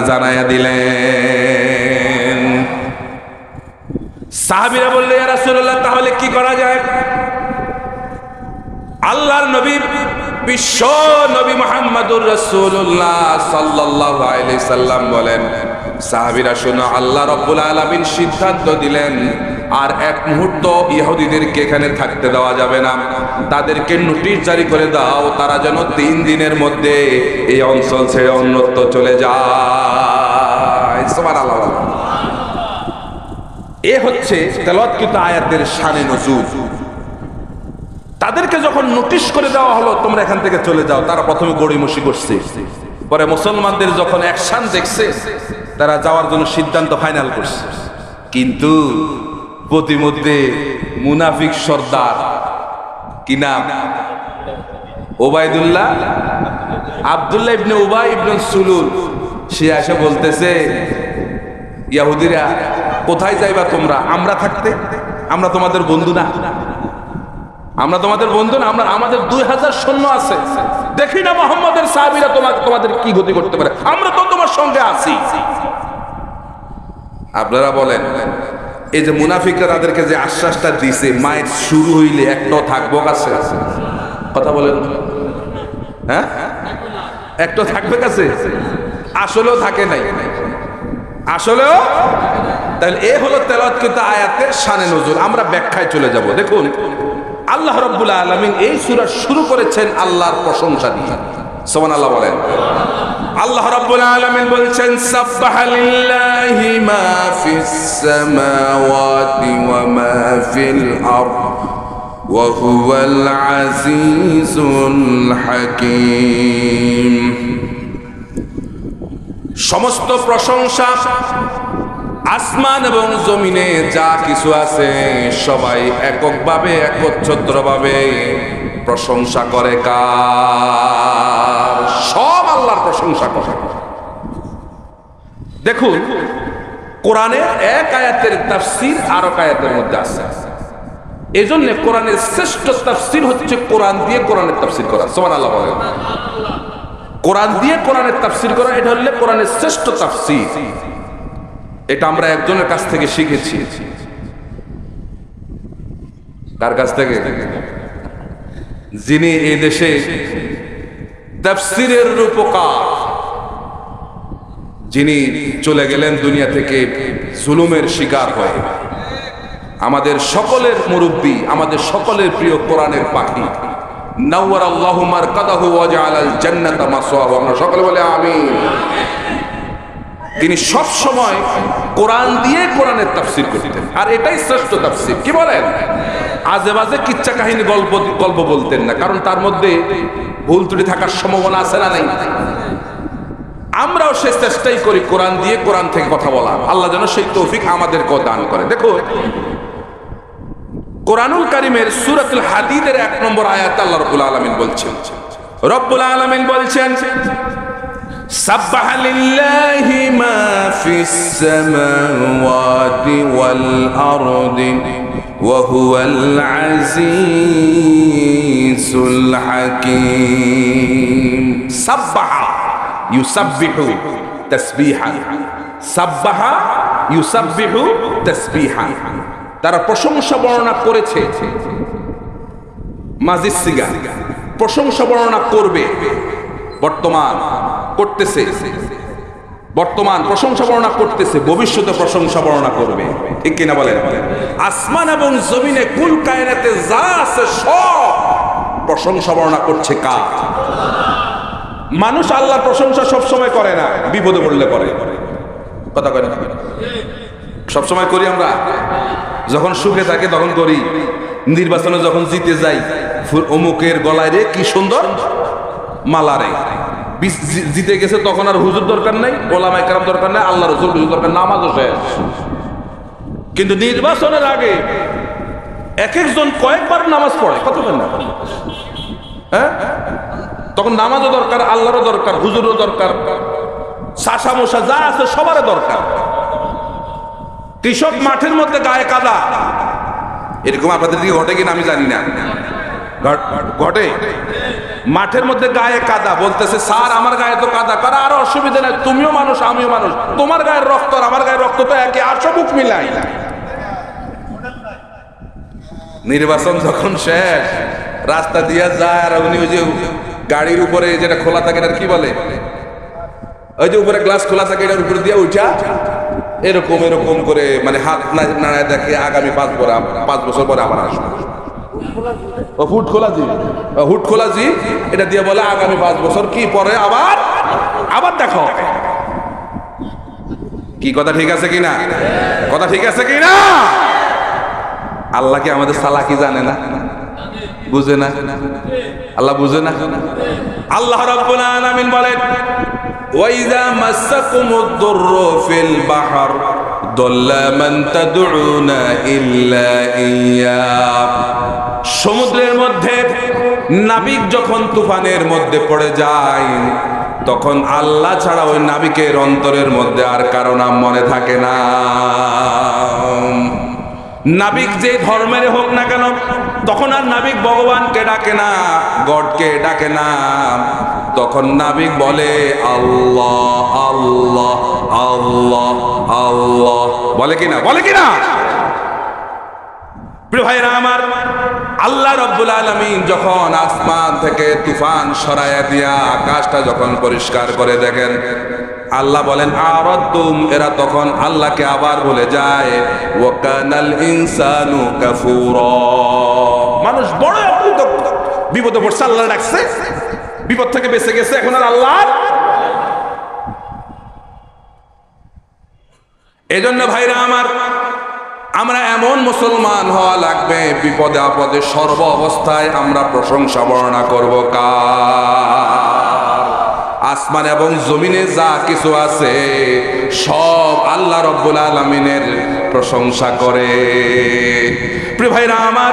জানায়া দিলেন। সাহাবীরা বলল, ইয়া রাসূলুল্লাহ, তাহলে কি করা যায়? আল্লাহর নবী, বিশ্ব নবী মুহাম্মদুর রাসূলুল্লাহ সাল্লাল্লাহু আলাইহি সাল্লাম বলেন, সাহাবীরা শোনো, আল্লাহ রাব্বুল আলামিন সিদ্ধান্ত দিলেন আর এক মুহূর্ত ইহুদিদেরকে এখানে থাকতে দেওয়া যাবে না, তাদেরকে নোটিশ জারি করে দাও, তারা যেন 3 দিনের মধ্যে এই অঞ্চল ছেড়ে অন্যত্র চলে যায়। সুবহানাল্লাহ। এ হচ্ছে তেলাওয়াতকৃত আয়াতের শানে নজুল। তাদেরকে যখন নোটিশ করে দেওয়া হলো তোমরা এখান থেকে চলে যাও, তারা প্রথমে গড়িমসি করছে, পরে মুসলমানদের যখন অ্যাকশন দেখছে তারা যাওয়ার জন্য সিদ্ধান্ত ফাইনাল করছে। কিন্তু প্রতিমধ্যে মুনাফিক সর্দার, কি নাম, ওবাইদুল্লাহ, আব্দুল্লাহ ইবনে উবাই ইবনে সুলুল, সে এসে বলতেছে, ইহুদিরা কোথায় যাইবা তোমরা? আমরা থাকতে, আমরা তোমাদের বন্ধু না, আমরা তোমাদের বন্ধু না, আমাদের 2000 সৈন্য আছে, দেখি না মুহাম্মদের সাহাবীরা তোমাদের কি গতি করতে পারে, আমরা তো তোমার সঙ্গে আছি। আপনারা বলেন, এই যে মুনাফিকরা তাদেরকে যে আশ্বাসটা দিছে, মায়ের শুরু হইলে একটাও থাকবো কাছে? কথা বলেন, হ্যাঁ, একটাও থাকবে কাছে? আসলেও থাকে নাই, আসলেও। তাহলে এ হলো তেলাওয়াতকৃত আয়াতের শানে নজুল। আমরা ব্যাখ্যায় চলে যাব। দেখুন, আল্লাহ রাব্বুল আলামিন এই সূরা শুরু করেছেন আল্লাহর প্রশংসা দিয়ে। সুবহানাল্লাহ বলেন। আল্লাহ রাব্বুল আলামিন বলছেন, সাব্বাহা লিল্লাহি মা ফিস সামাওয়াতি ওয়া মা ফিল আরদ ওয়া হুয়াল আজিজুল হাকীম। সমস্ত প্রশংসা আসমান এবং জমিনে যা কিছু আছে সবাই এককভাবে, একচ্ছত্রভাবে প্রশংসা করে কার? সব আল্লাহর প্রশংসা করে। দেখুন, কোরআনের এক আয়াতের তাফসীর আরো আয়াতের মধ্যে আছে। এজন্য কোরআনের শ্রেষ্ঠ তাফসীর হচ্ছে কোরআন দিয়ে কোরআনের তাফসীর করা। সুবহানাল্লাহ বলেন। কোরআন দিয়ে কোরআনের তাফসীর করা, এটা হলো কোরআনের শ্রেষ্ঠ তাফসীর। এটা আমরা একজনের কাছ থেকে শিখেছি। কার কাছ থেকে? যিনি এই দেশে তাফসীরের রূপকার, যিনি চলে গেলেন দুনিয়া থেকে জুলুমের শিকার হয়ে। আমাদের সকলের মুরব্বী, আমাদের সকলের প্রিয় কোরআনের পাখি, নাওয়ারাল্লাহু মারকাদাহু ওয়া জাআলাল জান্নাতা মাসওয়াহু। আমরা সকলে বলে আমিন। তিনি সব সময় কোরআন দিয়ে কোরআনের তাফসীর করতেন, আর এটাই শ্রেষ্ঠ তাফসীর। কি বলেন? আজে বাজে কিচ্ছা কাহিনী গল্প বলতেন না, কারণ তার মধ্যে ভুল ত্রুটি থাকার সম্ভাবনা আছে না? নাই। আমরাও সে চেষ্টাই করি কোরআন দিয়ে কোরআন থেকে কথা বলা। আল্লাহ যেন সেই তৌফিক আমাদেরকেও দান করে। দেখো, কোরআনুল কারীমের সূরাতুল হাদীদের 1 নম্বর আয়াতে আল্লাহ রাব্বুল আলামিন বলছেন, সাব্বাহা লিল্লাহি মা ফিস সামাওয়াতি ওয়াল আরদি ওয়া হুয়াল আজিজুল হাকীম। সাব্বাহা ইউসাব্বিহু তাসবিহান, সাব্বাহা ইউসাব্বিহু তাসবিহান। তারা প্রশংসা বর্ণনা করেছে, মাজিদ সিগা, প্রশংসা বর্ণনা করবে, বর্তমান করতেছে, বর্তমান প্রশংসা বর্ণনা করতেছে, ভবিষ্যতে প্রশংসা বর্ণনা করবে। ঠিক কিনা বলেন? আসমান এবং জমিনে কুল কায়নাতে যা আছে সব প্রশংসা বর্ণনা করছে কার? মানুষ আল্লাহর প্রশংসা সব সময় করে না, বিপদে পড়লে করে। কথা কয় না? সব সময় করি আমরা। যখন সুখে থাকে তখন করি, নির্বাচনে যখন জিতে যাই, অমুকের গলায় রে কি সুন্দর মালা রে। জিতে গেছে তখন আর হুজুর দরকার নাই, ওলামায়ে কেরাম দরকার নাই, আল্লাহ রাসূল দরকার, নামাজও শেষ। কিন্তু নির্বাচনের আগে এক একজন কয়েকবার নামাজ পড়ে। কত না? হ্যাঁ, তখন নামাজও দরকার, আল্লাহরও দরকার, হুজুরও দরকার, শাসা মশা যা আছে সবারও দরকার। কৃষক মাঠের মধ্যে গায়ে কাদা, এরকম আপনাদের দিকে ঘটে কিনা আমি জানি না, ঘটে। মাঠের মধ্যে গায়ে কাদা, বলতেছে স্যার আমার গায়ে তো কাদা। কারণ আরো অসুবিধা নাই, তুমিও মানুষ আমিও মানুষ, তোমার গায়ের রক্ত আর আমার গায়ের রক্ত তো একই, আসো বুক মিলাই। নির্বাচন যখন শেষ, রাস্তা দিয়ে যায়, আর উনি ওই যে গাড়ির উপরে যেটা খোলা থাকে এটার কি বলে, ওই যে উপরে গ্লাস খোলা থাকে, এটার উপরে দিয়ে উঠা এরকম এরকম করে মানে হাত নাড়ায় দেখে আগামী 5 বছর পরে আবার আসবে। ও হুট খোলা জি এটা দিয়ে বলে আগামী 5 বছর কি পরে আবার দেখো। কি কথা ঠিক আছে কিনা? কথা ঠিক আছে কিনা? আল্লাহ কি আমাদের সালাকি জানে না? বুঝে না? আল্লাহ বুঝে না? আল্লাহ রাব্বুল আলামিন বলেন, ওয়াইযা মাসসাকুমুদ-দুররু ফিল বাহর দাল্লা মান তাদউনা ইল্লা ইয়্যা। সমুদ্রের মধ্যে নাবিক যখন তুফানের মধ্যে পড়ে যায়, তখন আল্লাহ ছাড়া ওই নাবিকের অন্তরের মধ্যে আর কারো নাম মনে থাকে না। নাবিক যে ধর্মের হোক না কেন, তখন আর নাবিক ভগবানকে ডাকে না, গডকে ডাকে না। তখন নাবিক বলে আল্লাহ আল্লাহ আল্লাহ আল্লাহ, বলে কিনা? বলে কিনা? প্রিয় ভাইরা আমার, আল্লাহ রাব্বুল আলামিন যখন আসমান থেকে তুফান সরাইয়া দিয়া আকাশটা যখন পরিষ্কার করে দেখেন, আল্লাহ বলেন আরাদতুম, এরা তখন আল্লাহকে আবার বলে যায় ওয়া কানাল ইনসানু কাফুরা। মানুষ বড় বিপদে পড়ছে, আল্লাহ ডাকছে, বিপদ থেকে বেঁচে গেছে, এখন আর আল্লাহ। এজন্য ভাইরা আমার, আমরা এমন মুসলমান হওয়া লাগবে, বিপদে আপদে সর্ব অবস্থায় আমরা প্রশংসা বর্ণনা করব কার? আসমান এবং জমিনে যা কিছু আছে সব আল্লাহ রাব্বুল আলামিনের প্রশংসা করে। প্রিয় ভাইরা আমার,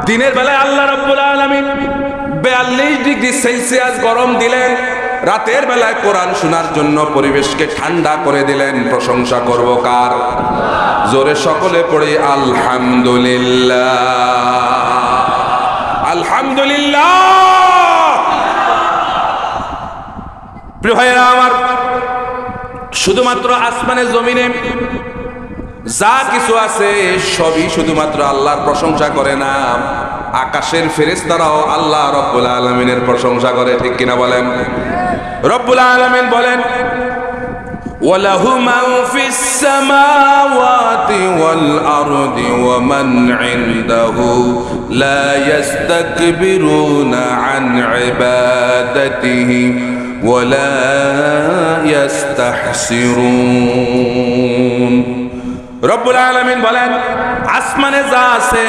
দিনের বেলায় আল্লাহ রাব্বুল আলামিন 42 ডিগ্রি সেলসিয়াস গরম দিলেন, রাতের বেলায় কোরআন শোনার জন্য পরিবেশকে ঠান্ডা করে দিলেন। প্রশংসা করব কার? জোরে সকলে পড়ি আলহামদুলিল্লাহ, আলহামদুলিল্লাহ। প্রিয় ভাইয়েরা আমার, শুধুমাত্র আসমানে জমিনে যা কিছু আছে সবই শুধুমাত্র আল্লাহর প্রশংসা করে না, আকাশের ফেরেশতারাও আল্লাহ রব্বুল আলামিনের প্রশংসা করে, ঠিক কিনা বলেন? রব্বুল আলামিন বলেন وَلَهُ مَنْ فِي السَّمَاوَاتِ وَالْأَرْضِ وَمَنْ عِنْدَهُ لَا يَسْتَكْبِرُونَ عَنْ عِبَادَتِهِ وَلَا يَسْتَحْسِرُونَ। রব্বুল আলামিন বলেন আসমানে যা আছে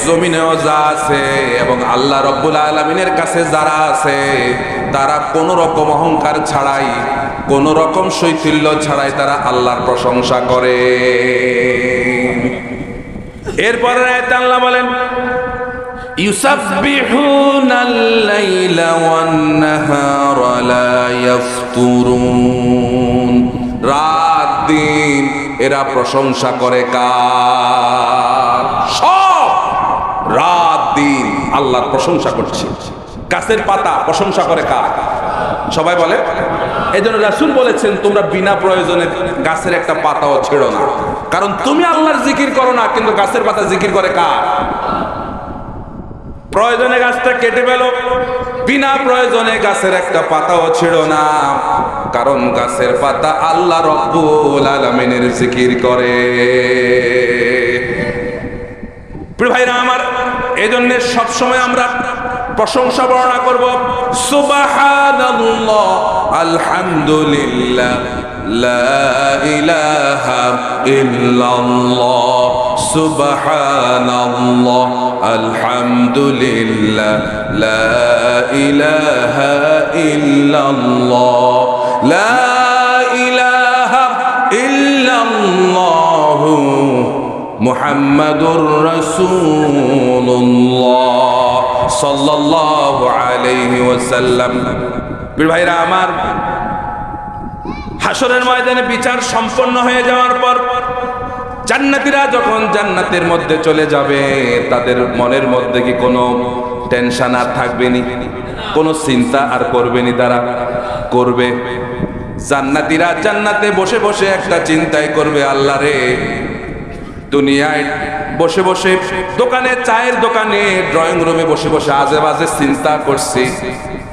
জমিনেও যা আছে এবং আল্লাহ রব্বুল আলামিনের কাছে যারা আছে তারা কোনো রকম অহংকার ছাড়াই, কোনো রকম শৈথিল্য ছাড়াই তারা আল্লাহর প্রশংসা করে। এরপরে আয়াতে আল্লাহ বলেন ইউসাব্বিহুনাল লাইলা ওয়ান নাহারা লা ইয়াফতুরুন। রাত দিন এরা প্রশংসা করে কার? সব রাত দিন আল্লাহর প্রশংসা করছে। গাছের পাতা প্রশংসা করে কার? সবাই বলে। এই জন্য রাসূল বলেছেন তোমরা বিনা প্রয়োজনে গাছের একটা পাতাও ছেড়ো না, কারণ তুমি আল্লাহর জিকির করো না কিন্তু গাছের পাতা জিকির করে কার? প্রয়োজনে গাছটা কেটে ফেলো, বিনা প্রয়োজনে গাছের একটা পাতাও ছেড়ো না, কারণ গাছের পাতা আল্লাহ রব্বুল আলামিনের জিকির করে। প্রিয় ভাইরা আমার, এই জন্য সবসময় আমরা প্রশংসা বর্ণনা করব সুবহানাল্লাহ, আলহামদুলিল্লাহ, লা ইলাহা ইল্লাল্লাহ, সুবহানাল্লাহ, আলহামদুলিল্লাহ, লা ইলাহা ইল্লাল্লাহ, লা ইলাহা ইল্লাল্লাহ, মুহাম্মাদুর রাসূলুল্লাহ সাল্লাল্লাহু আলাইহি ওয়াসাল্লাম। প্রিয় ভাইরা আমার, হাসরের ময়দানে বিচার সম্পন্ন হয়ে যাওয়ার পর জান্নাতীরা যখন জান্নাতের মধ্যে চলে যাবে তাদের মনের মধ্যে কি কোনো টেনশন আর থাকবে নি? কোনো চিন্তা আর করবে নি? তারা করবে। জান্নাতীরা জান্নাতে বসে বসে একটা চিন্তাই করবে, আল্লাহ রে, দুনিয়ায় বসে বসে দোকানে, চায়ের দোকানে, ড্রয়িং রুমে বসে বসে আজে বাজে চিন্তা করছি,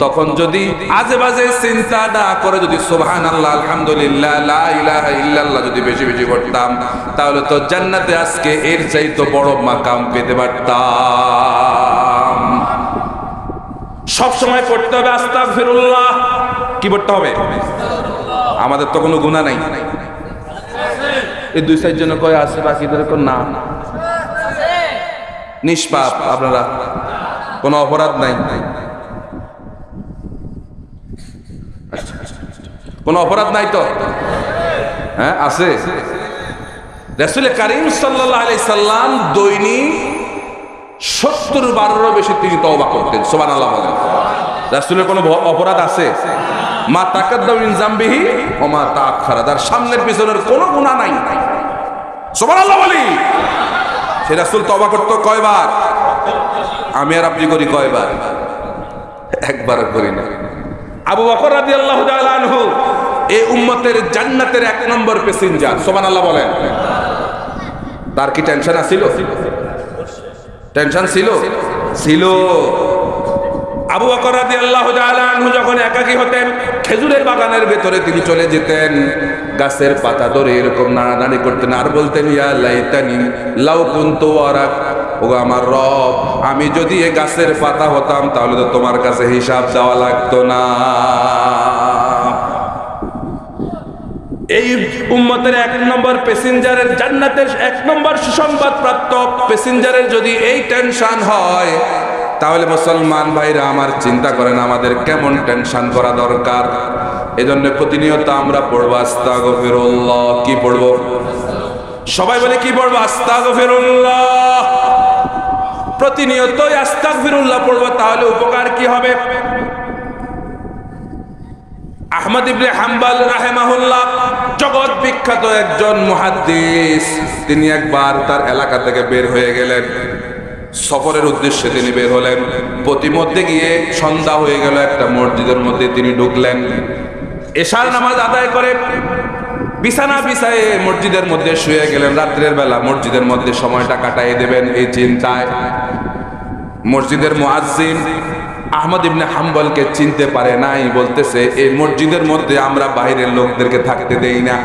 তখন যদি আজে বাজে চিন্তা না করে যদি সুবহানাল্লাহ, আলহামদুলিল্লাহ, লা ইলাহা ইল্লাল্লাহ যদি বেশি বেশি করতাম, তাহলে তো জান্নাতে আজকে এর চাইতে বড় মাকাম পেতে পারতাম। সব সময় পড়তে হবে আস্তাগফিরুল্লাহ। কি পড়তে হবে? আমাদের তো কোনো গুনাহ নাই। এই দুই চার জন কয় আছে, বাকিদের না, নিষ্পাপ আপনারা, কোনো অপরাধ নাই, কোনো অপরাধ নাই তো? হ্যাঁ আছে। রাসূল কারীম সাল্লাল্লাহু আলাইহি সাল্লাম দৈনিক 70 বারেরও বেশি তিনি তওবা করতেন। সুবহানাল্লাহ বলেন। রাসূলের কোনো অপরাধ আছে? মা তাকাদ্দাম মিন যামবিহি ওয়া মা তাআখারা, তার সামনের পিছনের কোনো গুনাহ নাই। সুবহানাল্লাহ বলি। সে রাসূল তওবা করতে কয়বার? আমি আর আপনি করি কয়বার? একবার করি না। আবু বকর রাদিয়াল্লাহু তাআলা আনহু এই উম্মতের জান্নাতের 1 নম্বর প্যাসেঞ্জার। সুবহানাল্লাহ বলেন। তার কি টেনশন ছিল? টেনশন ছিল? ছিল। আবু বকর রাদিয়াল্লাহু তাআলা আনহু যখন একাকী হতেন, খেজুরের বাগানের ভেতরে তিনি চলে যেতেন, গাছের পাতা ধরে এরকম নাড়ানাড়ি করতেন আর বলতেন, ইয়া লাইতানি লাউ কুনতু ওয়ারাক, ও আমার রব, আমি যদি এই গাছের পাতা হতাম তাহলে তো তোমার কাছে হিসাব দেওয়া লাগতো না। এই উম্মতের 1 নম্বর প্যাসেঞ্জারের, জান্নাতের 1 নম্বর সুসংবাদ প্রাপ্ত প্যাসেঞ্জারের যদি এই টেনশন হয়, তাহলে মুসলমান ভাইরা আমার চিন্তা করেন আমাদের কেমন টেনশন করা দরকার। এজন্য প্রতিনিয়ত আমরা পড়বো আস্তাগফিরুল্লাহ। কি পড়বো? সবাই বলে কি পড়বো? আস্তাগফিরুল্লাহ। প্রতিনিয়তই আস্তাগফিরুল্লাহ পড়বো, তাহলে উপকার কি হবে? আহমদ ইবনে হাম্বল রাহিমাহুল্লাহ জগৎ বিখ্যাত একজন মুহাদ্দিস, তিনি একবার তার এলাকা থেকে বের হয়ে গেলেন, সফরের উদ্দেশ্যে তিনি বের হলেন। প্রতিমধ্যে গিয়ে সন্ধ্যা হয়ে গেল, একটা মসজিদের মধ্যে তিনি ঢুকলেন। এশার নামাজ আদায় করে বিছানা বিছায়ে মসজিদের মধ্যে শুয়ে গেলেন। রাত্রের বেলা মসজিদের মধ্যে সময়টা কাটাই দেবেন এই চিন্তায়। মসজিদের মুয়াজ্জিন আহমদ ইবনে হাম্বলকে চিনতে পারে নাই, বলতেছে এই মসজিদের মধ্যে আমরা বাইরের লোকদেরকে থাকতে দেই না।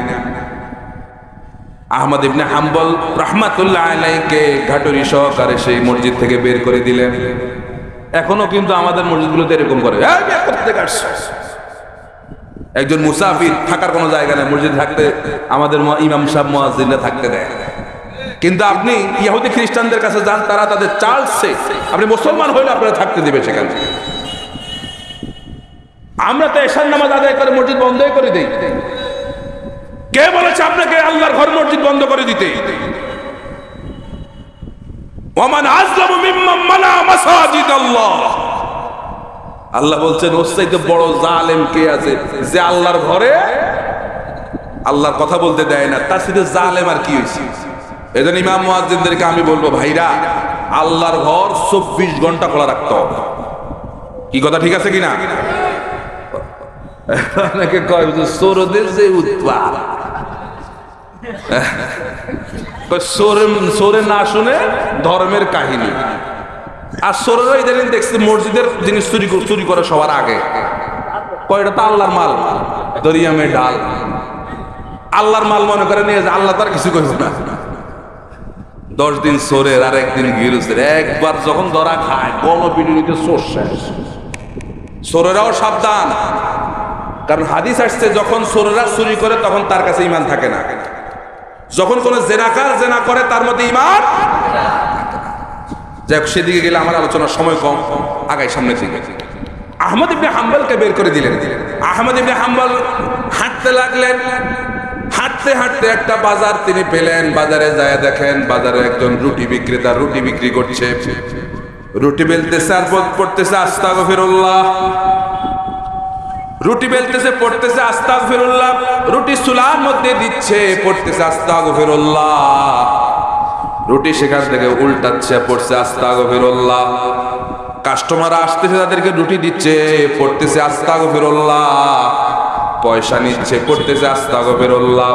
আহমদ ইবনে হাম্বল রাহমাতুল্লাহ আলাইহিকে ঘাটুরি সহকারে সেই মসজিদ থেকে বের করে দিলেন। এখনো কিন্তু আমাদের মসজিদগুলোতে এরকম করে, একজন মুসাফির থাকার কোনো জায়গা নেই, মসজিদ থাকতে আমাদের ইমাম সাহেব মুয়াজ্জিনরা থাকতে দেয়। কিন্তু আপনি ইহুদি খ্রিস্টানদের কাছে যান, তারা তাদের চার্চে, আপনি মুসলমান হইলে আপনারা থাকতে দিবে সেখানে। আমরা তো এশার নামাজ আদায় করে মসজিদ বন্ধই করে দেই। কে বলেছে আপনাকে আল্লাহর ঘর মসজিদ বন্ধ করে দিতে? ওয়ামান আযলামু মিম্মান মানা মাসাজিদ আল্লাহ, আল্লাহ বলছেন ওর চাইতে বড় জালেম কে আছে যে আল্লাহর ঘরে আল্লাহর কথা বলতে দেয় না। তার সাথে জালেম আর কি হয়েছে? এজন্য ইমাম মুয়াজ্জিনদেরকে আমি বলবো, ভাইরা আল্লাহর ঘর 24 ঘন্টা খোলা রাখতে হবে। কি কথা ঠিক আছে কিনা? অনেকে কয় চোরদের যে উৎপাত, চোরে না শুনে ধর্মের কাহিনী। আর চোরেরা ইদানিং দেখছি মসজিদের জিনিস চুরি করে সবার আগে। কয়টা তো আল্লাহর মাল, দরিয়ামে ডাল, আল্লাহর মাল মনে করে নিয়ে যায়, আল্লাহ তার কিছু কইব না। 10 দিন চোরের আর একদিন গিরুসের, একবার যখন ধরা খায় গণপিটুনিতে চোর শেষ। চোরেরাও সাবধান, কারণ হাদিস আসছে যখন চোরেরা চুরি করে তখন তার কাছে ঈমান থাকে না। যখন কোন জেনাকার জেনা করে তার মধ্যে ঈমান, যাই হোক সেদিকে গেলে আমার আলোচনার সময় কম, আগাই সামনে দিকে। আহমদ ইবনে হাম্বলকে বের করে দিলেন। আহমদ ইবনে হাম্বল হাঁটতে লাগলেন। হাঁটতে হাঁটতে একটা বাজার তিনি পেলেন। বাজারে যায় দেখেন বাজারে একজন রুটি বিক্রেতা রুটি বিক্রি করছে। রুটি বেলতেছে আর পড়তেছে আস্তাগফিরুল্লাহ, রুটি বেলতেছে পড়তেছে আস্তাগফিরুল্লাহ, রুটি চুলার মধ্যে দিচ্ছে পড়তেছে আস্তাগফিরুল্লাহ, রুটি সেখান থেকে উল্টাচ্ছে পড়ছে আস্তাগফিরুল্লাহ। কাস্টমার আসতেছে তাদেরকে রুটি দিচ্ছে পড়তেছে আস্তাগফিরুল্লাহ, পয়সা নিচ্ছে পড়তেছে আস্তাগফিরুল্লাহ।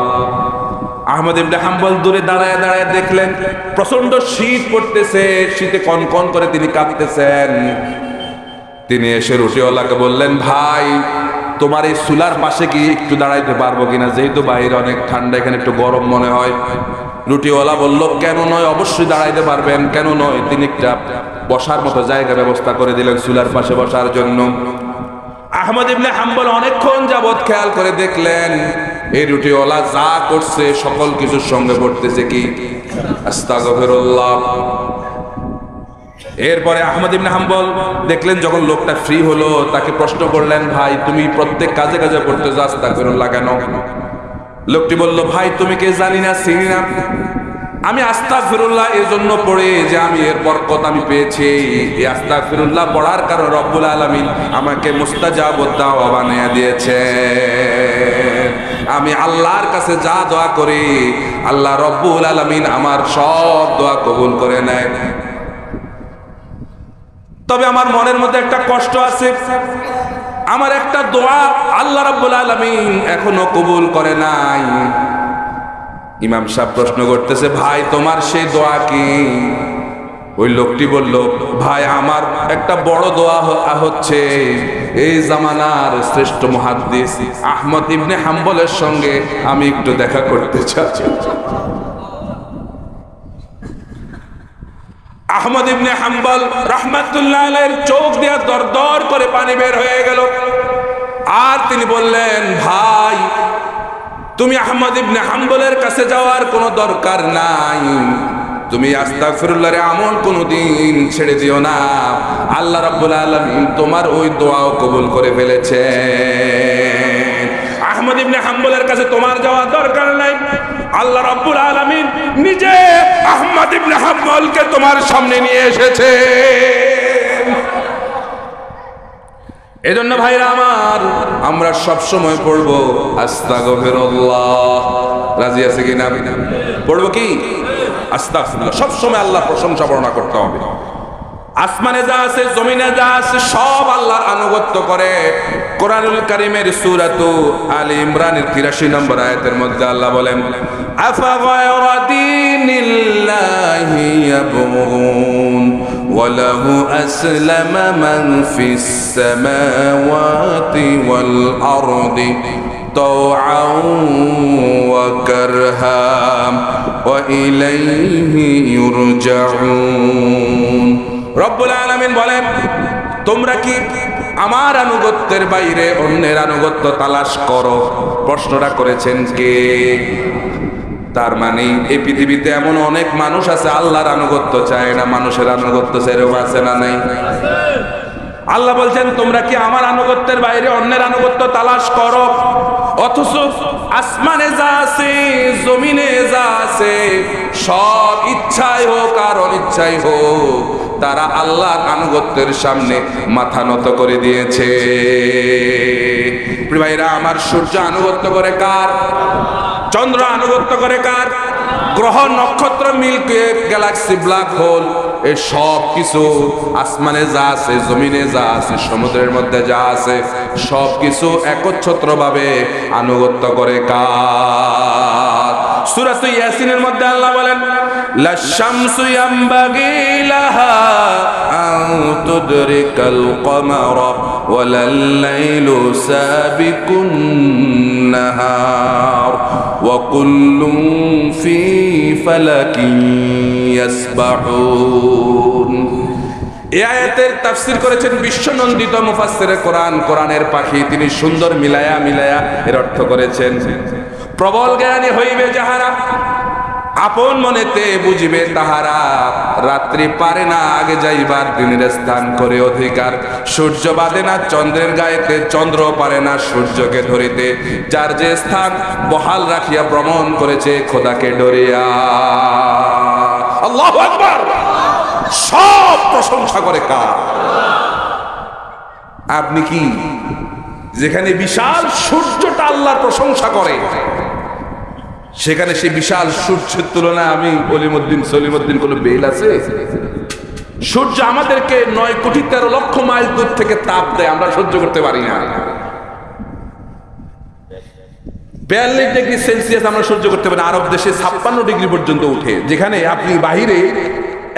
আহমদ ইবনে হাম্বল দূরে দাঁড়ায় দাঁড়ায় দেখলেন প্রচন্ড শীত পড়তেছে, শীতে কনকন করে তিনি কাঁপতেছেন। তিনি এসে রুটিওয়ালাকে বললেন, ভাই তোমার এই চুলার পাশে কি একটু দাঁড়াইতে পারবো কিনা, যেহেতু বাইরে অনেক ঠান্ডা এখানে একটু গরম মনে হয়। রুটিওয়ালা বলল, কেন নয়, অবশ্যই দাঁড়াইতে পারবেন, কেন নয়। তিনি একটা বসার মতো জায়গা ব্যবস্থা করে দিলেন চুলার পাশে বসার জন্য। আহমদ ইবনে হাম্বল অনেকক্ষণ যাবৎ খেয়াল করে দেখলেন এই রুটিওয়ালা যা করছে সকল কিছুর সঙ্গে পড়তেছে কি আস্তাগফিরুল্লাহ। এরপরে আহমদ ইবনে হাম্বল দেখলেন যখন লোকটা ফ্রি হলো, তাকে প্রশ্ন করলেন, ভাই তুমি প্রত্যেক কাজে কাজে পড়তেছো আস্তাগফিরুল্লাহ কেন? লোকটি বলল, ভাই তুমি কে জানি না চিনি না, আমি আস্তাগফিরুল্লাহ এই জন্য পড়ে যে আমি এর বরকত আমি পেয়েছি। এই আস্তাগফিরুল্লাহ পড়ার কারণে রব্বুল আলামিন আমাকে মুস্তাজাবুদ দাওয়া বানিয়ে দিয়েছে। আমি আল্লাহর কাছে যা দোয়া করি আল্লাহ রব্বুল আলামিন আমার সব দোয়া কবুল করে নেয়। তবে আমার মনের মধ্যে একটা কষ্ট আছে, আমার একটা দোয়া আল্লাহ রাব্বুল আলামিন এখনো কবুল করে নাই। ইমাম সাহেব প্রশ্ন করতেছে, ভাই তোমার সেই দোয়া কি? ওই লোকটি বলল, ভাই আমার একটা বড় দোয়া হচ্ছে এই জামানার শ্রেষ্ঠ মুহাদ্দিস আহমদ ইবনে হাম্বলের সঙ্গে আমি একটু দেখা করতে চাই। আহমদ ইবনে হাম্বল রাহমাতুল্লাহ আলাইহির চোখ দিয়ে দরদর করে পানি বের হয়ে গেল। আর তিনি বললেন, ভাই তুমি আহমদ ইবনে হাম্বলের কাছে যাওয়ার কোনো দরকার নাই, তুমি আস্তাগফিরুল্লাহর আমল কোনোদিন ছেড়ে দিও না, আল্লাহ রাব্বুল আলামিন তোমার ওই দোয়াও কবুল করে ফেলেছে। আহমদ ইবনে হাম্বলের কাছে তোমার যাওয়ার দরকার নাই, আল্লাহ রাব্বুল আলামিন নিজে আহমদ ইবনে হাম্বলকে তোমার সামনে নিয়ে এসেছে। এজন্য ভাইরা আমার, আমরা সব সময় পড়বো আস্তাগফিরুল্লাহ। রাজি আছে কিনা? পড়বো কি আস্তাগফিরুল্লাহ, সব সময় আল্লাহর প্রশংসা বর্ণনা করতে হবে। আসমানে যা আছে জমিনে যা আছে সব আল্লাহর আনুগত্য করে। কোরআনুল কারীমের সূরাতু আলে ইমরানের 83 নম্বর আয়াতের মধ্যে আল্লাহ বলেন, আফা গায়রা দীনিল্লাহি ইয়াবগুন ওয়া লাহু আসলামা মান ফিস সামাওয়াতি ওয়াল আরদি তাওআন ওয়া কারহা ওয়া ইলাইহি ইউরজাউন। রব্বুল আলামিন বলেন, তোমরা কি আমার আনুগত্যের বাইরে অন্যের আনুগত্য তালাশ করো? প্রশ্নটা করেছেন কে? তার মানে এই পৃথিবীতে এমন অনেক মানুষ আছে আল্লাহর আনুগত্য চায় না, মানুষের আনুগত্য চায়, এরকম আছে না নাই? আল্লাহ বলছেন, তোমরা কি আমার আনুগত্যের বাইরে অন্যের আনুগত্য তালাশ করো? অথচ আসমানে যা আছে জমিনে যা আছে সব ইচ্ছাই হোক আর অনিচ্ছাই হোক তারা আল্লাহর আনুগত্যের সামনে মাথা নত করে দিয়েছে। ভাইরা আমার, সূর্য আনুগত্য করে কার? চন্দ্র আনুগত্য করে কার? গ্রহ নক্ষত্র মিল্কি গ্যালাক্সি ব্ল্যাক হোল এই সব কিছু আসমানে যা আছে জমিনে যা আছে সমুদ্রের মধ্যে যা আছে সব কিছু একচ্ছত্রভাবে আনুগত্য করে কার? সূরা ইয়াসিনের মধ্যে আল্লাহ বলেন, লাশ-শামসু ইয়ামবাগি লাহা আন তুদরিকাল কমারা ওয়ালাল লাইলু সাবিকুন নাহার ওয়া কুল্লুন ফি ফালাকিন ইয়াসবাহুন। এই আয়াতের তাফসীর করেছেন বিশ্বনন্দিত মুফাসসিরে কোরআন, কোরআনের পাখি, তিনি সুন্দর মিলায়া মিলায়া এর অর্থ করেছেন। প্রবল জ্ঞানী হইবে যাহারা, আপন মনেতে বুঝিবে তাহারা, রাত্রি পারে না আগে যাইবার দিনের স্থান করে অধিকার। সূর্য বাঁধে না চন্দ্রের গায়েতে, চন্দ্র পারে না সূর্যকে ধরিতে, যার যে স্থান বহাল রাখিয়া ভ্রমণ করেছে খোদাকে ডরিয়া। আল্লাহু আকবার। সব প্রশংসা করে কার? আপনি কি যেখানে বিশাল সূর্যটা আল্লাহর প্রশংসা করে সেখানে সেই বিশাল সূর্যের তুলনায় আমি অলিমুদ্দিন সলিমুদ্দিন কোনো বেল আছে? সূর্য আমাদেরকে 9,13,00,000 মাইল দূর থেকে তাপ দেয়, আমরা সহ্য করতে পারি না। 42 ডিগ্রি সেলসিয়াস আমরা সহ্য করতে পারি, আরব দেশে 56 ডিগ্রি পর্যন্ত উঠে, যেখানে আপনি বাহিরে